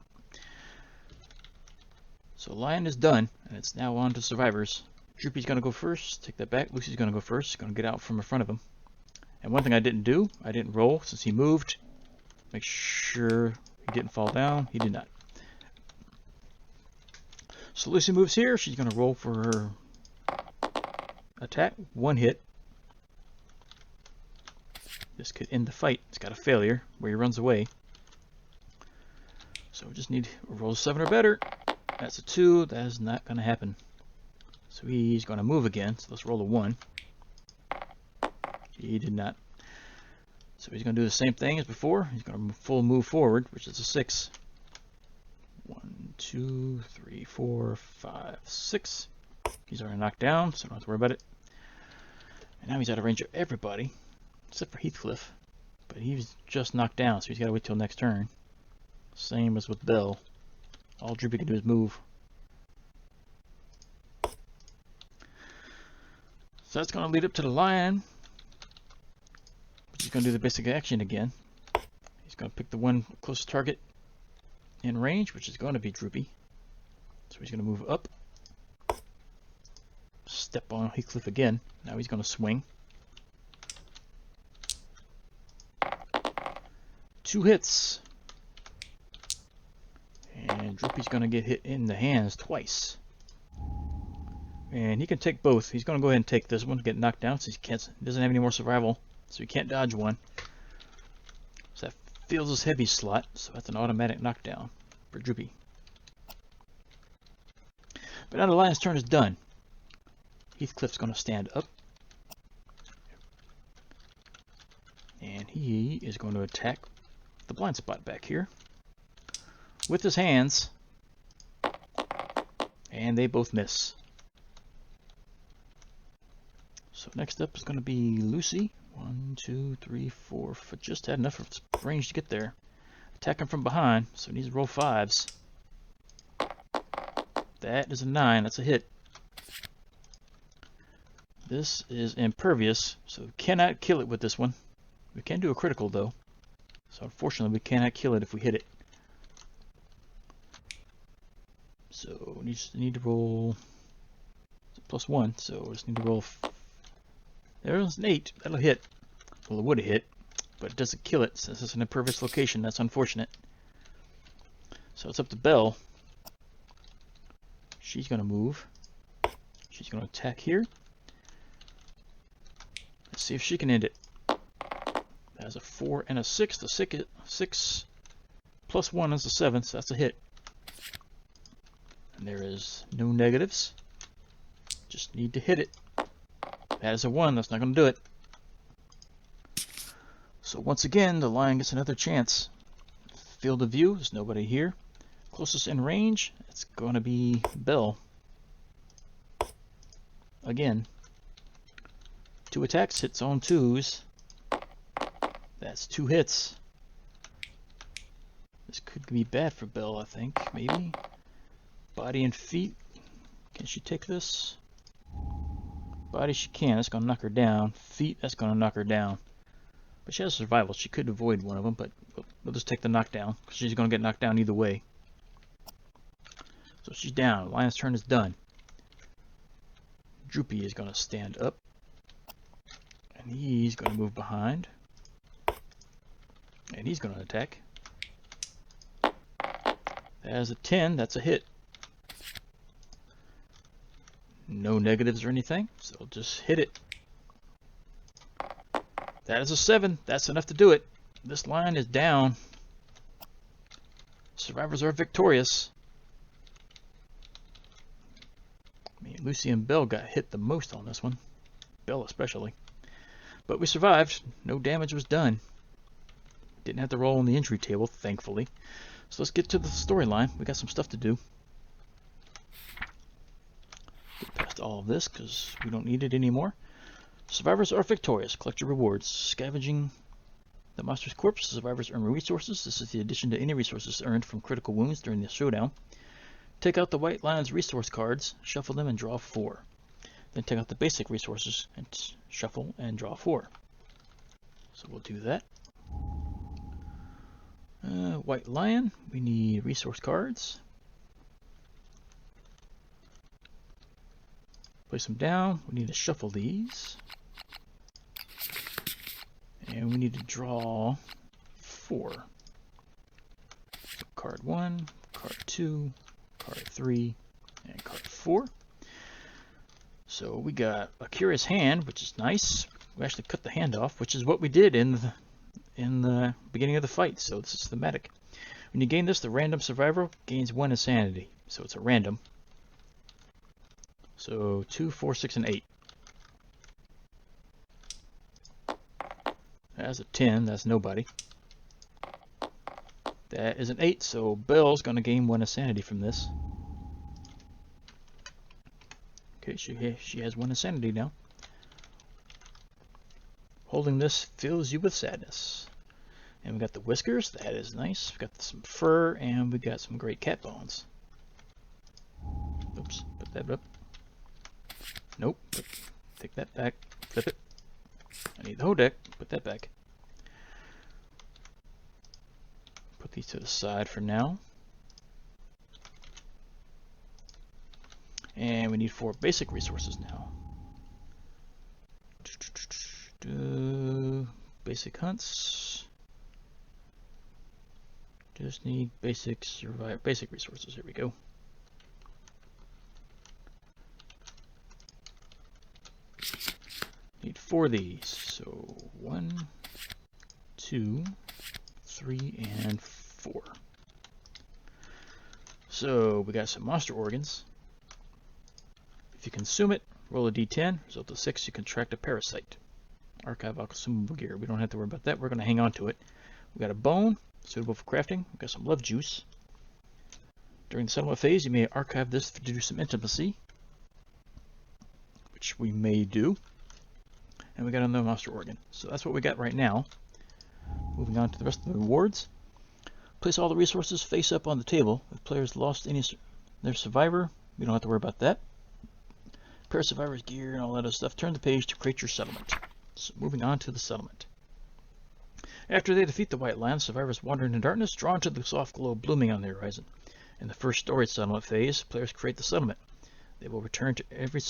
So Lion is done, and it's now on to survivors. Droopy's going to go first. Take that back. Lucy's going to go first. She's going to get out from in front of him. And one thing I didn't do, I didn't roll since he moved. Make sure he didn't fall down. He did not. So Lucy moves here. She's going to roll for her attack. 1 hit. This could end the fight. It's got a failure where he runs away. So we just need a roll 7 or better. That's a 2. That is not going to happen. So he's going to move again. So let's roll a 1. He did not. So he's going to do the same thing as before. He's going to full move forward, which is a 6. 1, 2, 3, 4, 5, 6. He's already knocked down, so don't have to worry about it. And now he's out of range of everybody, except for Heathcliff. But he's just knocked down, so he's got to wait till next turn. Same as with Belle. All Droopy can do is move. So that's going to lead up to the lion. He's going to do the basic action again. He's going to pick the one closest target in range, which is going to be Droopy. So he's going to move up. Step on Heathcliff again. Now he's going to swing. 2 hits. And Droopy's going to get hit in the hands twice. And he can take both. He's going to go ahead and take this one, get knocked down, since he doesn't have any more survival. So he can't dodge one. So that fills his heavy slot. So that's an automatic knockdown for Droopy. But now the lion's turn is done. Heathcliff's going to stand up. And he is going to attack the blind spot back here with his hands. And they both miss. So next up is going to be Lucy. 1, 2, 3, 4. Just had enough range to get there. Attacking from behind, so he needs to roll 5s. That is a 9. That's a hit. This is impervious, so we cannot kill it with this one. We can do a critical though. So unfortunately we cannot kill it if we hit it. So we just need to roll +1, so we just need to roll. There's an 8. That'll hit. Well, it would have hit, but it doesn't kill it since it's an impervious location. That's unfortunate. So it's up to Belle. She's going to move. She's going to attack here. Let's see if she can end it. That has a 4 and a 6. The 6 plus 1 is a 7, so that's a hit. And there is no negatives. Just need to hit it. That is a 1. That's not going to do it. So once again, the lion gets another chance. Field of view. There's nobody here. Closest in range, it's going to be Belle. Again. 2 attacks, hits on 2s. That's 2 hits. This could be bad for Belle, I think. Maybe. Body and feet. Can she take this? Body she can. That's going to knock her down. Feet, that's going to knock her down. But she has survival. She could avoid one of them, but we'll just take the knockdown, because she's going to get knocked down either way. So she's down. Lion's turn is done. Droopy is going to stand up. And he's going to move behind. And he's going to attack. That is a 10. That's a hit. No negatives or anything, so just hit it. That is a 7. That's enough to do it. This lion is down. Survivors are victorious. I mean, Lucy and Belle got hit the most on this one. Belle especially. But we survived. No damage was done. Didn't have to roll on the injury table, thankfully. So let's get to the storyline. We got some stuff to do. Get past all of this because we don't need it anymore. Survivors are victorious. Collect your rewards. Scavenging the monster's corpse. Survivors earn resources. This is the addition to any resources earned from critical wounds during the showdown. Take out the white lion's resource cards, shuffle them, and draw 4. Then take out the basic resources and shuffle and draw 4. So we'll do that. White lion, we need resource cards. Place them down. We need to shuffle these. And we need to draw 4. So card 1, card 2, card 3, and card 4. So we got a curious hand, which is nice. We actually cut the hand off, which is what we did in the beginning of the fight. So this is thematic. When you gain this, the random survivor gains 1 insanity. So it's a random. So 2, 4, 6, and 8. That's a 10. That's nobody. That is an 8. So Belle's going to gain 1 insanity from this. Okay, she has 1 insanity now. Holding this fills you with sadness. And we got the whiskers. That is nice. We got some fur, and we got some great cat bones. Oops, put that up. Nope. Take that back. Flip it. I need the whole deck. Put that back. Put these to the side for now. And we need 4 basic resources now. Basic hunts. Just need basic resources. Here we go. Need 4 of these. So 1, 2, 3, and 4. So we got some monster organs. If you consume it, roll a d10. Result of 6, you contract a parasite. Archive all consumable gear. We don't have to worry about that. We're going to hang on to it. We got a bone, suitable for crafting. We got some love juice. During the settlement phase, you may archive this to do some intimacy, which we may do. and we got another monster organ. So that's what we got right now. Moving on to the rest of the rewards. Place all the resources face up on the table. If players lost any their survivor, we don't have to worry about that. Pair survivor's gear and all that other stuff. Turn the page to create your settlement. So moving on to the settlement. After they defeat the White Lion, survivors wander into darkness, drawn to the soft glow blooming on the horizon. In the first storage settlement phase, players create the settlement. They will return to every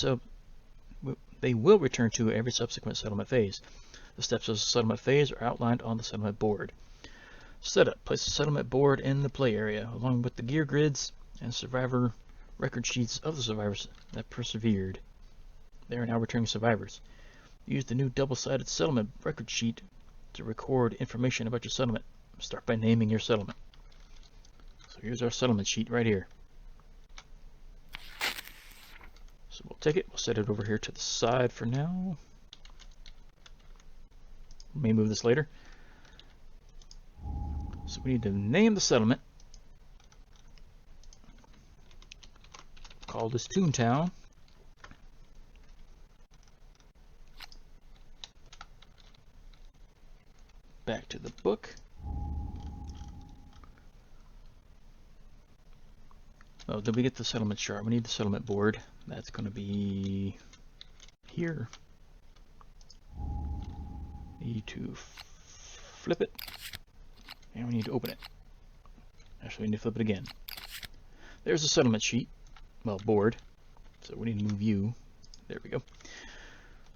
subsequent settlement phase. The steps of the settlement phase are outlined on the settlement board. Setup. Place the settlement board in the play area, along with the gear grids and survivor record sheets of the survivors that persevered. They are now returning survivors. Use the new double-sided settlement record sheet to record information about your settlement. Start by naming your settlement. So here's our settlement sheet right here. So we'll take it, we'll set it over here to the side for now. We may move this later. So we need to name the settlement. Call this Toontown. Back to the book. Oh, did we get the settlement chart? We need the settlement board. That's going to be here. Need to flip it. And we need to open it. Actually, we need to flip it again. There's the settlement sheet. Well, board. So we need to move you. There we go.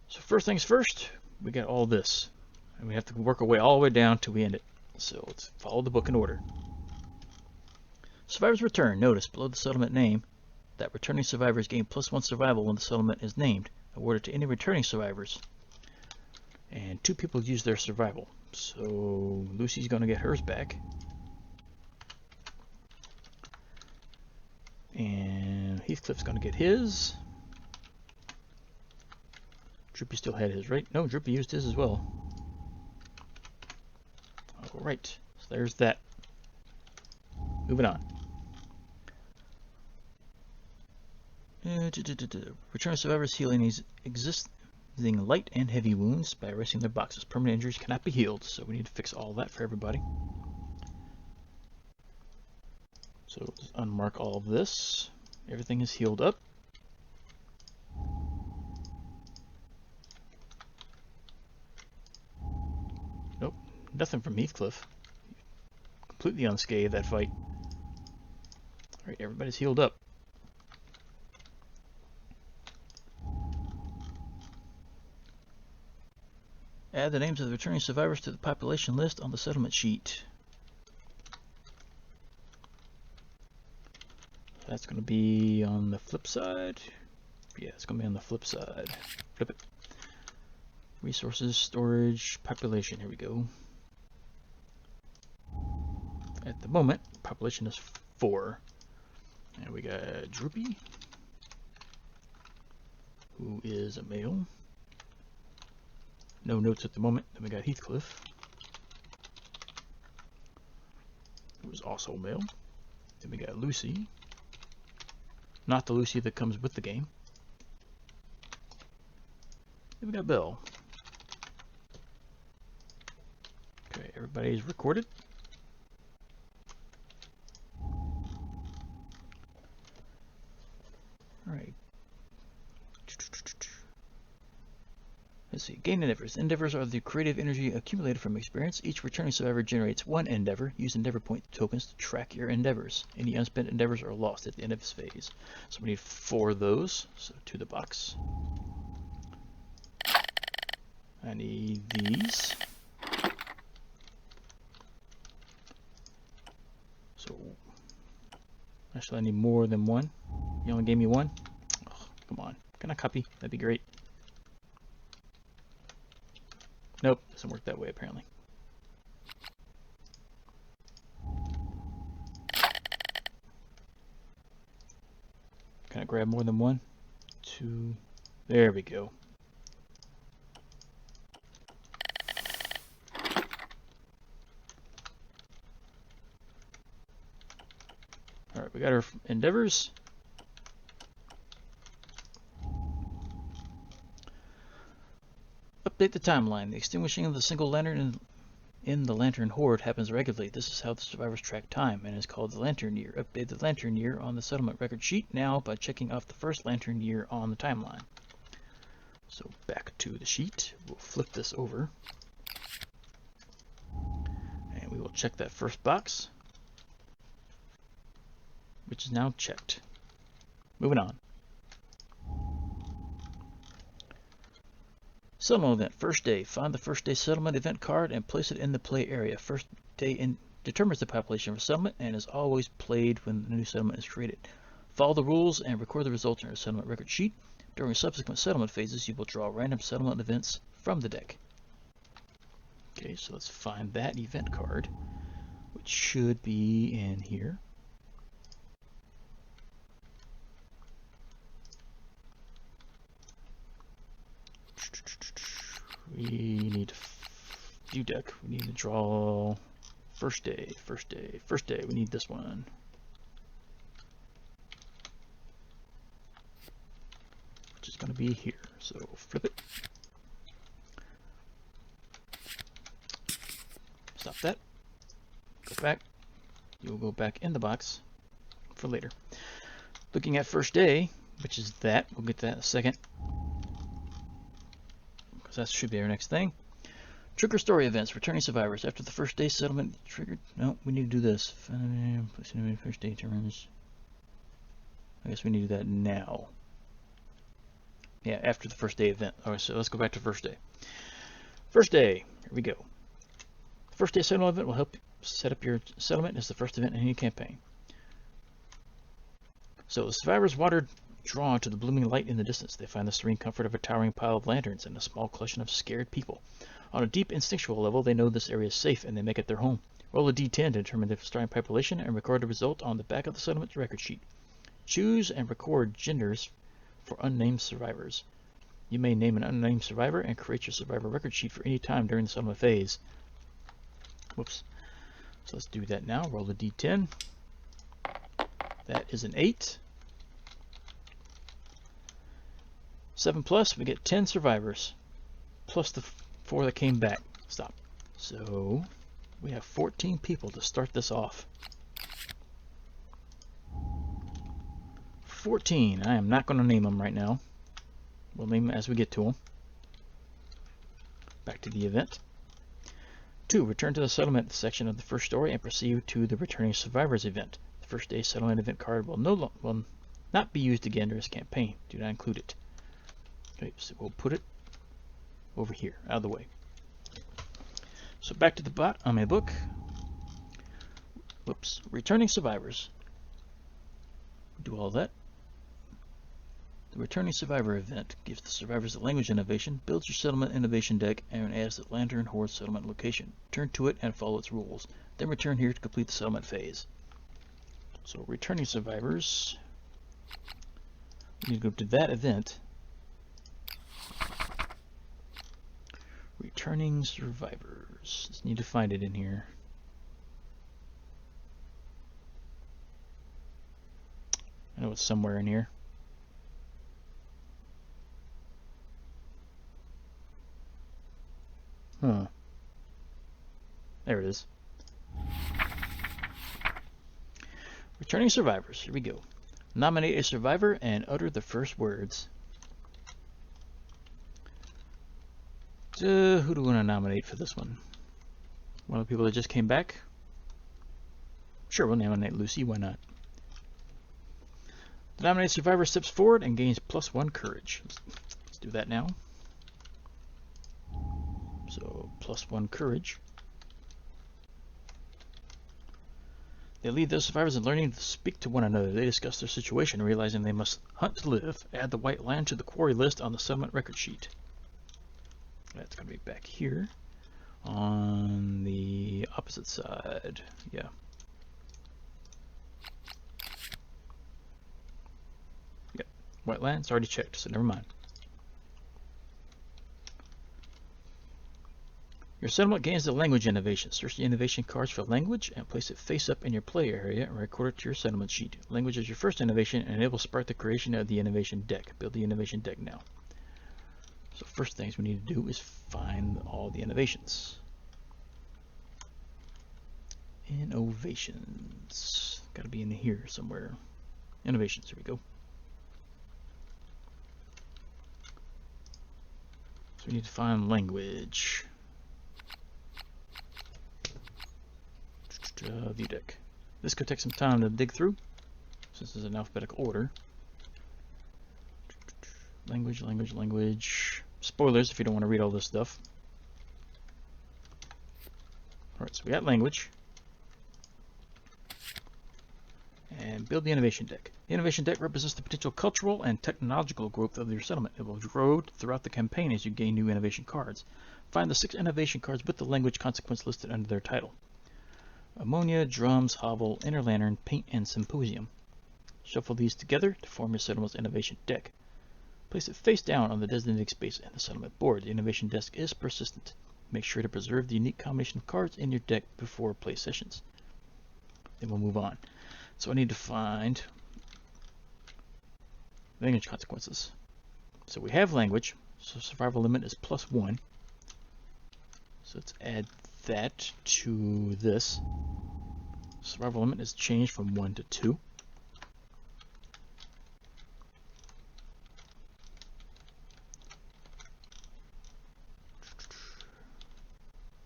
So first things first, we got all this. And we have to work our way all the way down till we end it. So let's follow the book in order. Survivors return. Notice below the settlement name that returning survivors gain +1 survival when the settlement is named, awarded to any returning survivors. And 2 people use their survival. So Lucy's going to get hers back. And Heathcliff's going to get his. Droopy still had his, right? No, Droopy used his as well. Alright, so there's that. Moving on. Return survivors heal any existing light and heavy wounds by erasing their boxes. Permanent injuries cannot be healed, so we need to fix all that for everybody. So just unmark all of this. Everything is healed up. Nope, nothing from Heathcliff. Completely unscathed that fight. Alright, everybody's healed up. Add the names of the returning survivors to the population list on the settlement sheet. That's going to be on the flip side. Yeah, it's going to be on the flip side. Flip it. Resources, storage, population. Here we go. At the moment, population is 4. And we got Droopy, who is a male. No notes at the moment. Then we got Heathcliff, who is also male. Then we got Lucy. Not the Lucy that comes with the game. Then we got Belle. Okay, everybody's recorded. Alright. Let's see. Gain endeavors. Endeavors are the creative energy accumulated from experience. Each returning survivor generates 1 endeavor. Use endeavor point tokens to track your endeavors. Any unspent endeavors are lost at the end of this phase. So we need 4 of those. So to the box. I need these. So actually I need more than 1. You only gave me 1? Oh, come on. Can I copy? That'd be great. Nope, doesn't work that way apparently. Can I grab more than 1? 2. There we go. Alright, we got our endeavors. Update the timeline. The extinguishing of the single lantern in the Lantern Horde happens regularly. This is how the survivors track time and is called the Lantern Year. Update the Lantern Year on the settlement record sheet now by checking off the first Lantern Year on the timeline. So back to the sheet. We'll flip this over. And we will check that first box, which is now checked. Moving on. Settlement event, first day. Find the first day settlement event card and place it in the play area. First day determines the population of a settlement and is always played when the new settlement is created. Follow the rules and record the results in your settlement record sheet. During subsequent settlement phases, you will draw random settlement events from the deck. Okay, so let's find that event card, which should be in here. We need to view deck. We need to draw first day. We need this one. Which is going to be here. So flip it. Stop that. Go back. You'll go back in the box for later. Looking at first day, which is that. We'll get to that in a second. That should be our next thing. Trigger story events. Returning survivors. After the first day settlement triggered. No, we need to do this. First day terms. I guess we need to do that now. Yeah, after the first day event. Alright, so let's go back to first day. First day. Here we go. The first day settlement event will help set up your settlement as the first event in any campaign. So the survivors wandered drawn to the blooming light in the distance. They find the serene comfort of a towering pile of lanterns and a small collection of scared people. On a deep instinctual level, they know this area is safe and they make it their home. Roll a d10 to determine the starting population and record the result on the back of the settlement record sheet. Choose and record genders for unnamed survivors. You may name an unnamed survivor and create your survivor record sheet for any time during the settlement phase. Whoops. So let's do that now. Roll a d10. That is an 8. 7 plus, we get 10 survivors, plus the 4 that came back. Stop. So we have 14 people to start this off. 14. I am not going to name them right now. We'll name them as we get to them. Back to the event. 2. Return to the settlement section of the first story and proceed to the returning survivors event. The first day settlement event card will not be used again during this campaign. Do not include it. Okay, so we'll put it over here, out of the way. So back to the bot on my book. Whoops. Returning survivors. Do all that. The returning survivor event gives the survivors a language innovation, builds your settlement innovation deck, and adds the Lantern Horde settlement location. Turn to it and follow its rules. Then return here to complete the settlement phase. So returning survivors. We need to go to that event. Returning survivors. Just need to find it in here. I know it's somewhere in here. Huh. There it is. Returning survivors. Here we go. Nominate a survivor and utter the first words. Who do we want to nominate for this one? One of the people that just came back? Sure, we'll nominate Lucy. Why not? The nominated survivor steps forward and gains +1 courage. Let's do that now. So, +1 courage. They lead those survivors in learning to speak to one another. They discuss their situation, realizing they must hunt to live. Add the white land to the quarry list on the settlement record sheet. That's going to be back here on the opposite side. Yeah. Yep. White land's already checked, so never mind. Your settlement gains the language innovation. Search the innovation cards for language and place it face up in your play area and record it to your settlement sheet. Language is your first innovation and it will spark the creation of the innovation deck. Build the innovation deck now. So first things we need to do is find all the innovations. Innovations. Got to be in here somewhere. Innovations, here we go. So we need to find language. View deck. This could take some time to dig through, since this is in alphabetical order. Language, language, language. Spoilers if you don't want to read all this stuff. Alright, so we got language. And build the innovation deck. The innovation deck represents the potential cultural and technological growth of your settlement. It will grow throughout the campaign as you gain new innovation cards. Find the 6 innovation cards with the language consequence listed under their title. Ammonia, drums, hovel, inner lantern, paint, and symposium. Shuffle these together to form your settlement's innovation deck. Place it face down on the designated space in the settlement board. The innovation deck is persistent. Make sure to preserve the unique combination of cards in your deck before play sessions. Then we'll move on. So I need to find language consequences. So we have language, so survival limit is +1. So let's add that to this. Survival limit is changed from 1 to 2.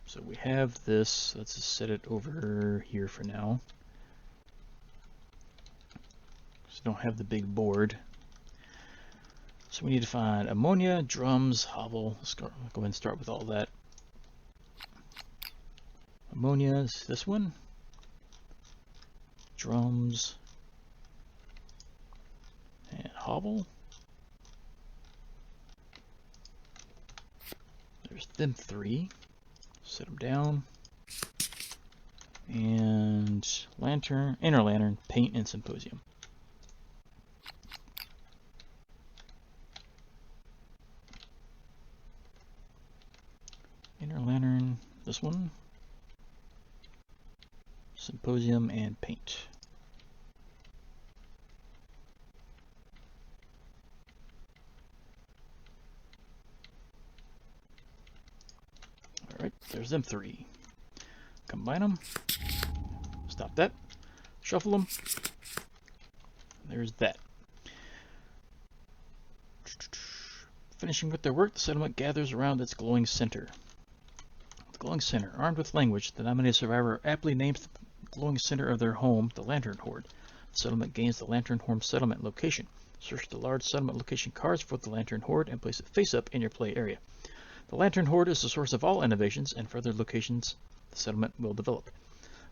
So we have this. Let's just set it over here for now. So don't have the big board. So we need to find ammonia, drums, hovel. Let's go ahead and start with all that. Ammonia is this one. Drums. And hovel. There's them 3. Set them down. And lantern, inner lantern, paint, and symposium. Inner lantern, this one. Symposium and paint. Alright, there's them 3. Combine them. Stop that. Shuffle them. There's that. Finishing with their work, the settlement gathers around its glowing center. The glowing center, armed with language, the nominated survivor aptly names the glowing center of their home the Lantern Horde. The settlement gains the Lantern Horde settlement location. Search the large settlement location cards for the Lantern Horde and place it face up in your play area. The Lantern Horde is the source of all innovations and further locations the settlement will develop.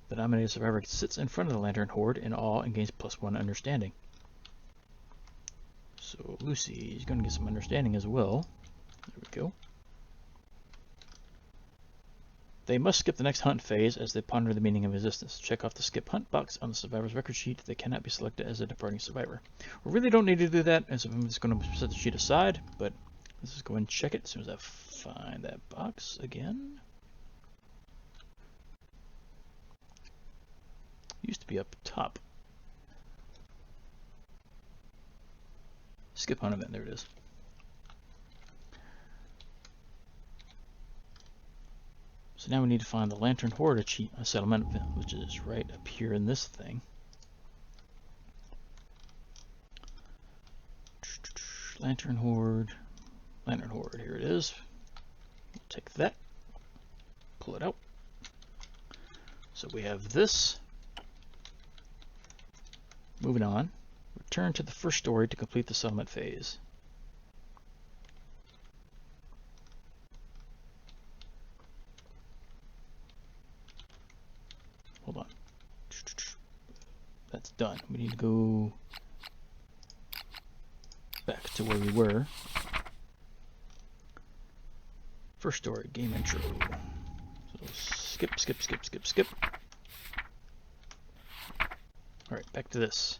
The nominated survivor sits in front of the Lantern Horde in awe and gains +1 understanding. So Lucy is going to get some understanding as well. There we go. They must skip the next hunt phase as they ponder the meaning of existence. Check off the skip hunt box on the survivor's record sheet. They cannot be selected as a departing survivor. We really don't need to do that, as I'm just going to set the sheet aside, but let's just go and check it as soon as I find that box again. Used to be up top. Skip hunt event, there it is. So now we need to find the Lantern Horde settlement event, which is right up here in this thing. Lantern Horde, here it is. We'll take that, pull it out. So we have this. Moving on, return to the first story to complete the settlement phase. Hold on. That's done. We need to go back to where we were. First story, game intro. So skip. Alright, back to this.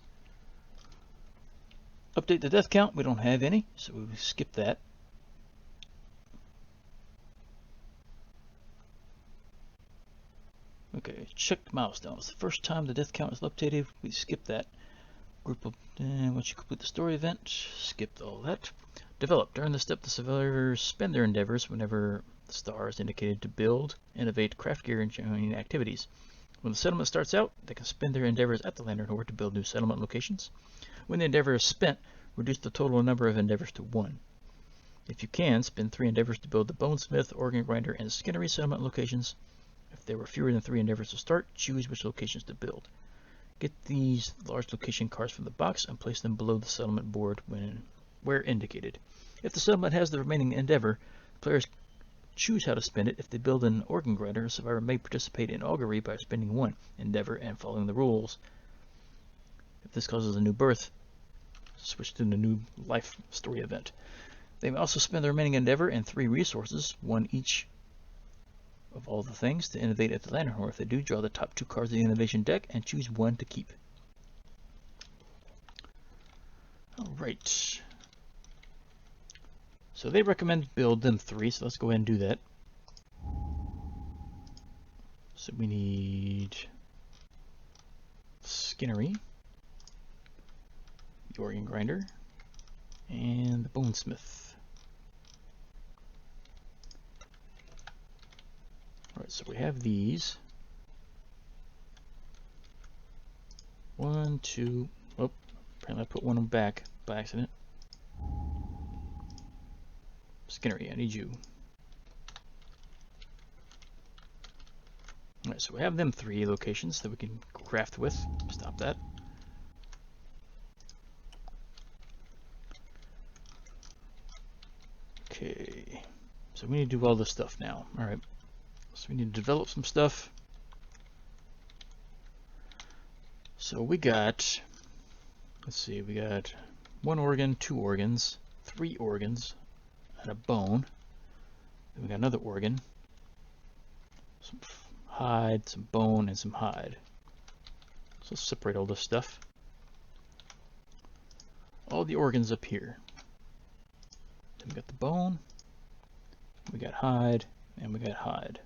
Update the death count. We don't have any, so we skip that. Okay, check milestones. The first time the death count is updated, we skip that. Group of once you complete the story event, skip all that. Develop. During this step, the survivors spend their endeavors whenever the star is indicated to build, innovate, craft gear, and join activities. When the settlement starts out, they can spend their endeavors at the lantern horde to build new settlement locations. When the endeavor is spent, reduce the total number of endeavors to 1. If you can, spend 3 endeavors to build the bonesmith, organ grinder, and skinnery settlement locations. If there were fewer than 3 endeavors to start, choose which locations to build. Get these large location cards from the box and place them below the settlement board where indicated. If the settlement has the remaining endeavor, players choose how to spend it. If they build an organ grinder, a survivor may participate in augury by spending 1 endeavor and following the rules. If this causes a new birth, switch to the new life story event. They may also spend the remaining endeavor and 3 resources, 1 each of all the things, to innovate at the lantern horde. If they do, draw the top 2 cards of the innovation deck and choose 1 to keep. Alright. So they recommend build them 3, so let's go ahead and do that. So we need Skinnery, the organ grinder, and the bonesmith. Alright, so we have these. 1, 2, oh, apparently I put one of them back by accident. Skinnery, I need you. Alright, so we have them 3 locations that we can craft with. Stop that. Okay, so we need to do all this stuff now. Alright, so we need to develop some stuff. So we got, let's see, we got 1 organ, 2 organs, 3 organs, and a bone. Then we got another organ, some hide, some bone, and some hide. So let's separate all this stuff. All the organs up here. Then we got the bone, we got hide, and we got hide.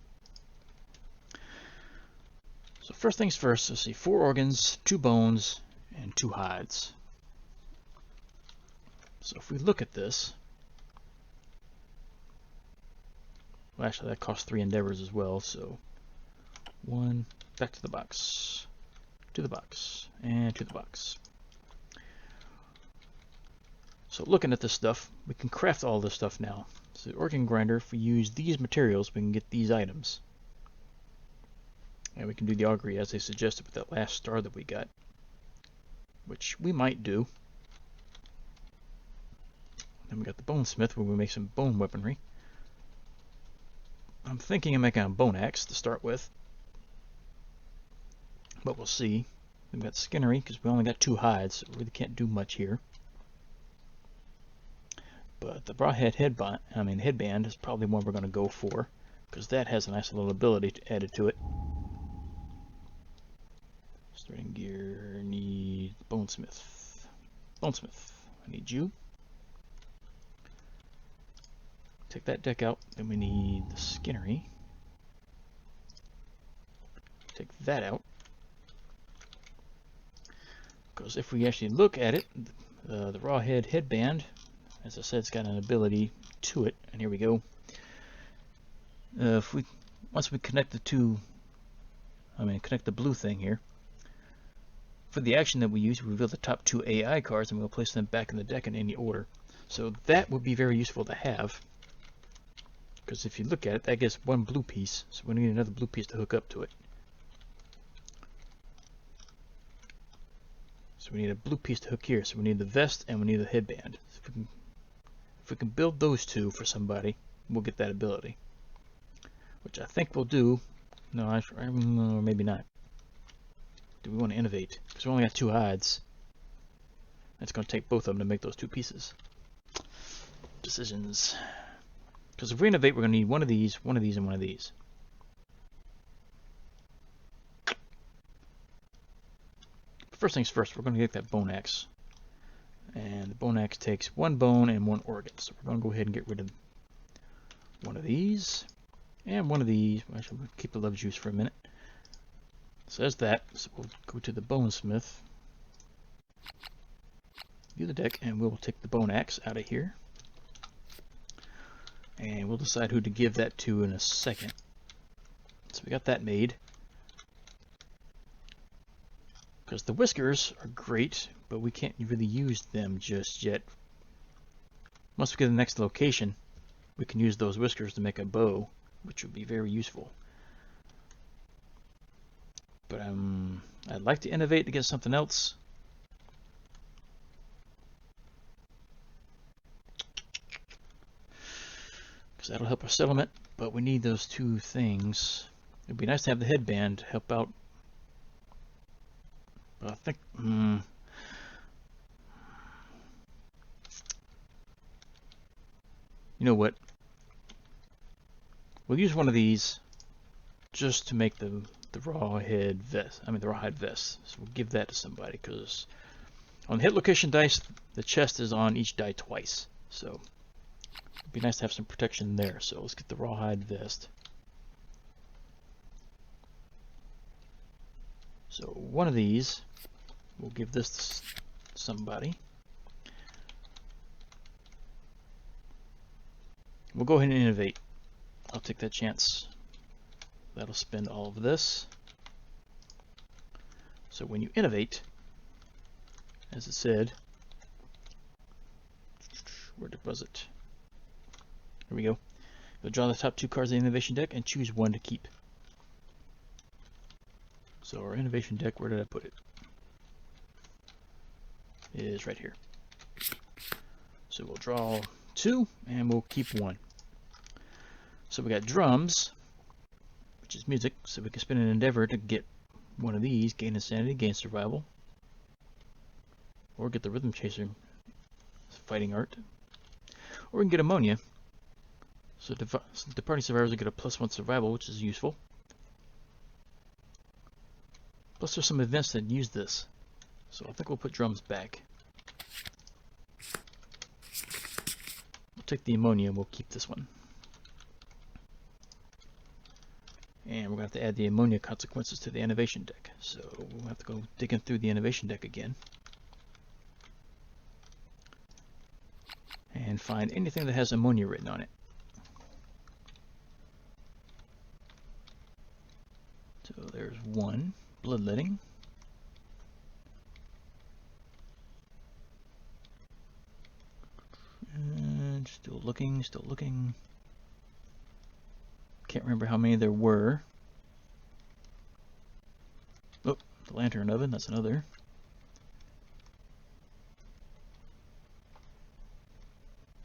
So first things first, let's see, 4 organs, 2 bones, and 2 hides. So if we look at this, well, actually that costs 3 endeavors as well, so 1, back to the box, to the box, and to the box. So looking at this stuff, we can craft all this stuff now. So the organ grinder, if we use these materials, we can get these items. And we can do the augury as they suggested with that last star that we got, which we might do. Then we got the bonesmith where we make some bone weaponry. I'm thinking of making a bone axe to start with, but we'll see. We've got skinnery because we only got 2 hides, so we really can't do much here. But the broadhead headband is probably one we're going to go for, because that has a nice little ability to add it to it. Starting gear, need bonesmith. Bonesmith, I need you. Take that deck out, then we need the skinnery. Take that out. Because if we actually look at it, the rawhead headband, as I said, it's got an ability to it, and here we go. Once we connect the two, connect the blue thing here. For the action that we use, we reveal the top 2 AI cards, and we'll place them back in the deck in any order. So that would be very useful to have, because if you look at it, that gets 1 blue piece, so we need another blue piece to hook up to it. So we need a blue piece to hook here, so we need the vest and we need the headband. So if we can build those 2 for somebody, we'll get that ability, which I think we'll do. No, or maybe not. Do we want to innovate? Because we only got 2 hides. It's going to take both of them to make those 2 pieces. Decisions. Because if we innovate, we're going to need one of these, and one of these. First things first, we're going to get that bone axe. And the bone axe takes 1 bone and 1 organ. So we're going to go ahead and get rid of one of these and one of these. Actually, we'll keep the love juice for a minute. So there's that. So we'll go to the bonesmith, view the deck, and we'll take the bone axe out of here. And we'll decide who to give that to in a second. So we got that made. Because the whiskers are great, but we can't really use them just yet. Once we get to the next location, we can use those whiskers to make a bow, which would be very useful. But I'd like to innovate to get something else. Because that'll help our settlement, but we need those two things. It'd be nice to have the headband help out. But I think, you know what? We'll use one of these just to make the rawhide vest. The rawhide vest. So we'll give that to somebody, because on the hit location dice, the chest is on each die twice. So it'd be nice to have some protection there. So let's get the rawhide vest. So one of these, we'll give this to somebody. We'll go ahead and innovate. I'll take that chance. That'll spend all of this. So when you innovate, as it said, where was it? Here we go. You'll draw the top 2 cards of the innovation deck and choose one to keep. So our innovation deck, where did I put it? It is right here. So we'll draw 2 and we'll keep 1. So we got drums, which is music, so we can spend an endeavor to get one of these, gain insanity, gain survival, or get the rhythm chaser, fighting art, or we can get ammonia, so departing survivors will get a +1 survival, which is useful. Plus there's some events that use this, so I think we'll put drums back. We'll take the ammonia and we'll keep this one. And we're going to have to add the ammonia consequences to the innovation deck. So we'll have to go digging through the innovation deck again. And find anything that has ammonia written on it. So there's one, bloodletting. And still looking, still looking. Can't remember how many there were. Oh, the lantern oven, that's another.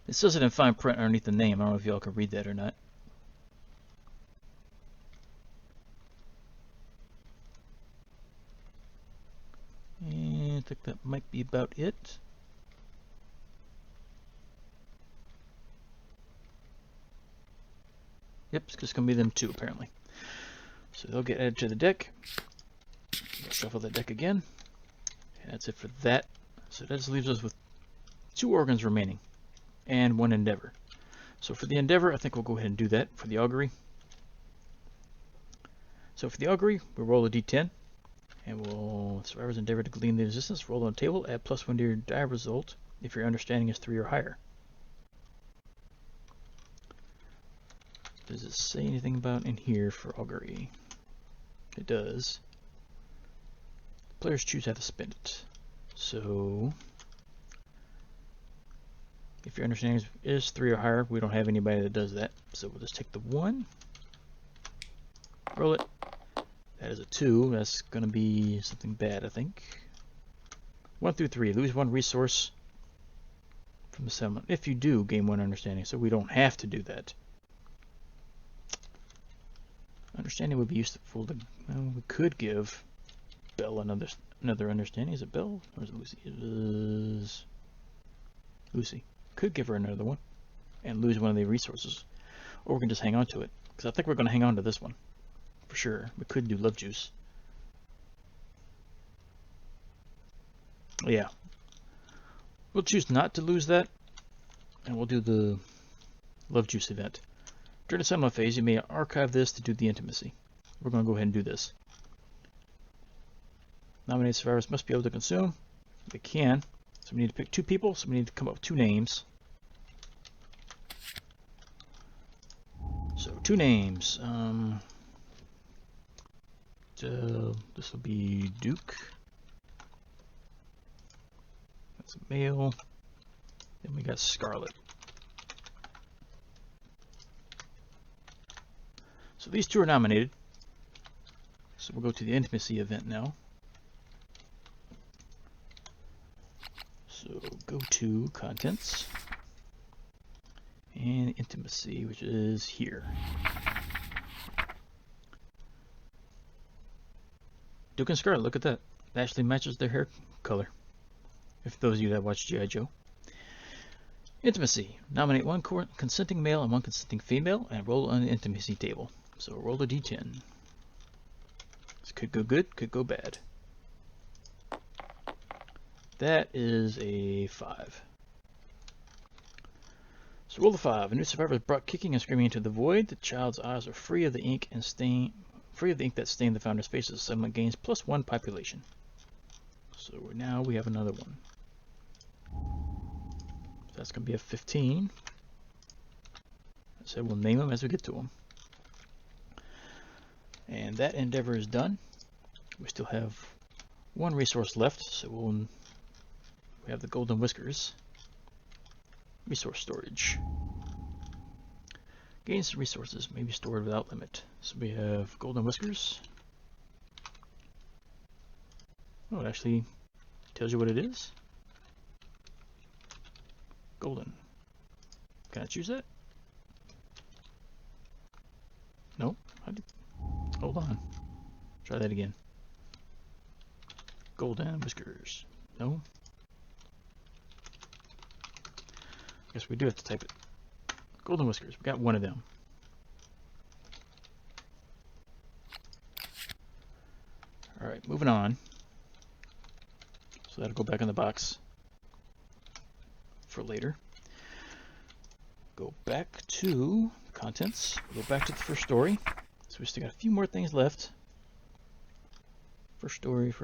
It says it in fine print underneath the name. I don't know if y'all can read that or not. And I think that might be about it. Yep, it's just going to be them 2 apparently. So they'll get added to the deck. Shuffle the deck again. And that's it for that. So that just leaves us with 2 organs remaining and 1 endeavor. So for the endeavor, I think we'll go ahead and do that for the augury. So for the augury, we'll roll a d10. And we'll survivor's endeavor to glean the resistance. Roll on the table. Add +1 to your die result if your understanding is 3 or higher. Does it say anything about in here for augury? It does. Players choose how to spend it. So if your understanding is 3 or higher, we don't have anybody that does that. So we'll just take the 1, roll it. That is a 2. That's going to be something bad, I think. 1 through 3. Lose 1 resource from the settlement. If you do, gain 1 understanding. So we don't have to do that. Understanding would be useful to, well, we could give Belle another understanding. Is it Belle or is it Lucy? It is Lucy. Could give her another one and lose 1 of the resources. Or we can just hang on to it. Because I think we're going to hang on to this one. For sure. We could do love juice. Yeah. We'll choose not to lose that. And we'll do the love juice event. During the settlement phase, you may archive this to do the intimacy. We're going to go ahead and do this. Nominated survivors must be able to consume. They can. So we need to pick 2 people, so we need to come up with 2 names. 2 names. This will be Duke. That's a male. Then we got Scarlet. So these 2 are nominated. So we'll go to the intimacy event now. So go to contents and intimacy, which is here. Duke and Scarlet, look at that. It actually matches their hair color. If those of you that watch G.I. Joe. Intimacy. Nominate 1 consenting male and 1 consenting female and roll on the intimacy table. So roll a d10. This could go good, could go bad. That is a 5. So roll the 5. A new survivor is brought kicking and screaming into the void. The child's eyes are free of the ink and that stained the founder's faces. Someone gains +1 population. So now we have another one. So that's going to be a 15. So we'll name them as we get to them. And that endeavor is done. We still have 1 resource left, so we have the golden whiskers. Resource storage. Gains resources may be stored without limit. So we have golden whiskers. Oh, it actually tells you what it is. Golden. Can I choose that? Nope. Hold on. Try that again. Golden whiskers. No. Guess we do have to type it. Golden whiskers. We got 1 of them. Alright, moving on. So that'll go back in the box for later. Go back to contents. Go back to the first story. So we still got a few more things left. First story.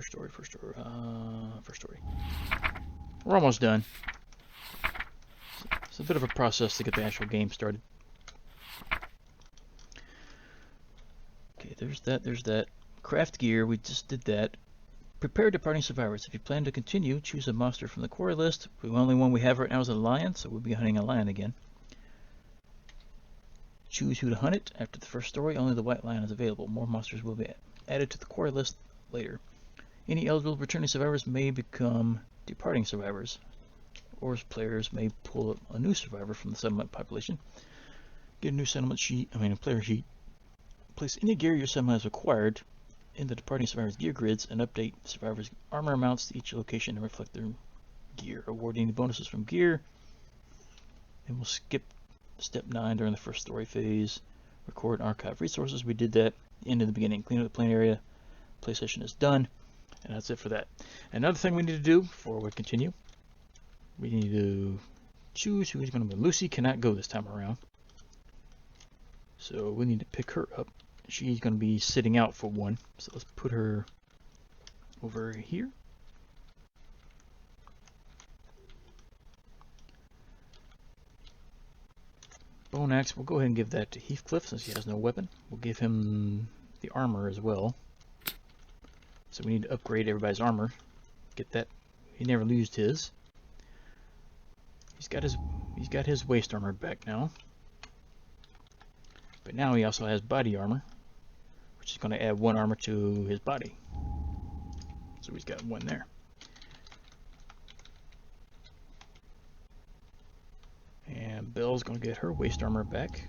We're almost done. It's a bit of a process to get the actual game started. Okay, there's that. Craft gear, we just did that. Prepare departing survivors. If you plan to continue, choose a monster from the quarry list. The only one we have right now is a lion, so we'll be hunting a lion again. Choose who to hunt it. After the first story, only the white lion is available. More monsters will be added to the quarry list later. Any eligible returning survivors may become departing survivors, or players may pull a new survivor from the settlement population. Get a new settlement sheet, a player sheet. Place any gear your settlement has acquired in the departing survivors' gear grids and update survivors' armor amounts to each location to reflect their gear. Award any bonuses from gear. And we'll skip step 9 during the first story phase. Record and archive resources. We did that at the end of the beginning. Clean up the playing area. Play session is done. And that's it for that. Another thing we need to do before we continue. We need to choose who's going to be. Lucy cannot go this time around. So we need to pick her up. She's going to be sitting out for 1. So let's put her over here. Bone axe, we'll go ahead and give that to Heathcliff since he has no weapon. We'll give him the armor as well. So we need to upgrade everybody's armor. Get that. He never used his. He's got his waist armor back now. But now he also has body armor, which is going to add 1 armor to his body. So he's got 1 there. And Belle's going to get her waist armor back.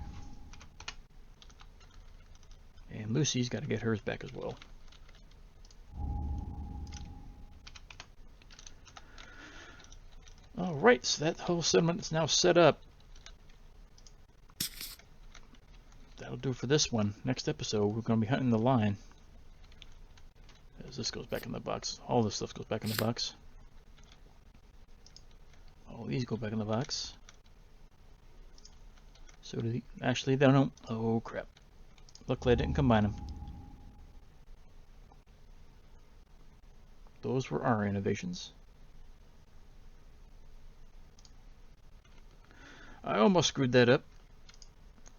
And Lucy's got to get hers back as well. Alright, so that whole settlement is now set up. That'll do it for this one. Next episode, we're going to be hunting the lion. As this goes back in the box. All this stuff goes back in the box. All these go back in the box. So do actually, they don't. Oh crap. Luckily I didn't combine them. Those were our innovations. I almost screwed that up.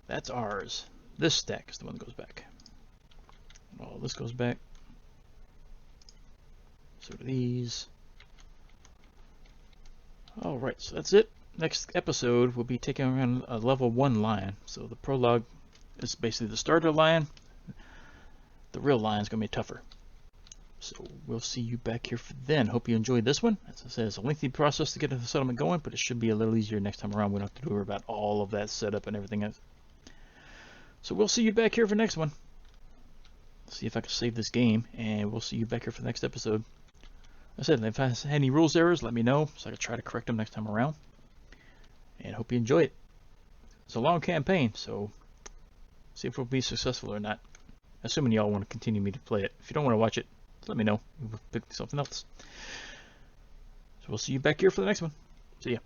That's ours. This stack is the one that goes back. All this goes back. So do these. Alright, so that's it. Next episode, we'll be taking around a level 1 lion. So the prologue is basically the starter lion. The real lion's going to be tougher. So we'll see you back here for then. Hope you enjoyed this one. As I said, it's a lengthy process to get the settlement going, but it should be a little easier next time around. We don't have to worry about all of that setup and everything else. So we'll see you back here for the next one. See if I can save this game, and we'll see you back here for the next episode. Like I said, if I have any rules errors, let me know so I can try to correct them next time around. And hope you enjoy it. It's a long campaign, so see if we'll be successful or not. Assuming y'all want to continue me to play it. If you don't want to watch it, let me know. We'll pick something else. So we'll see you back here for the next one. See ya.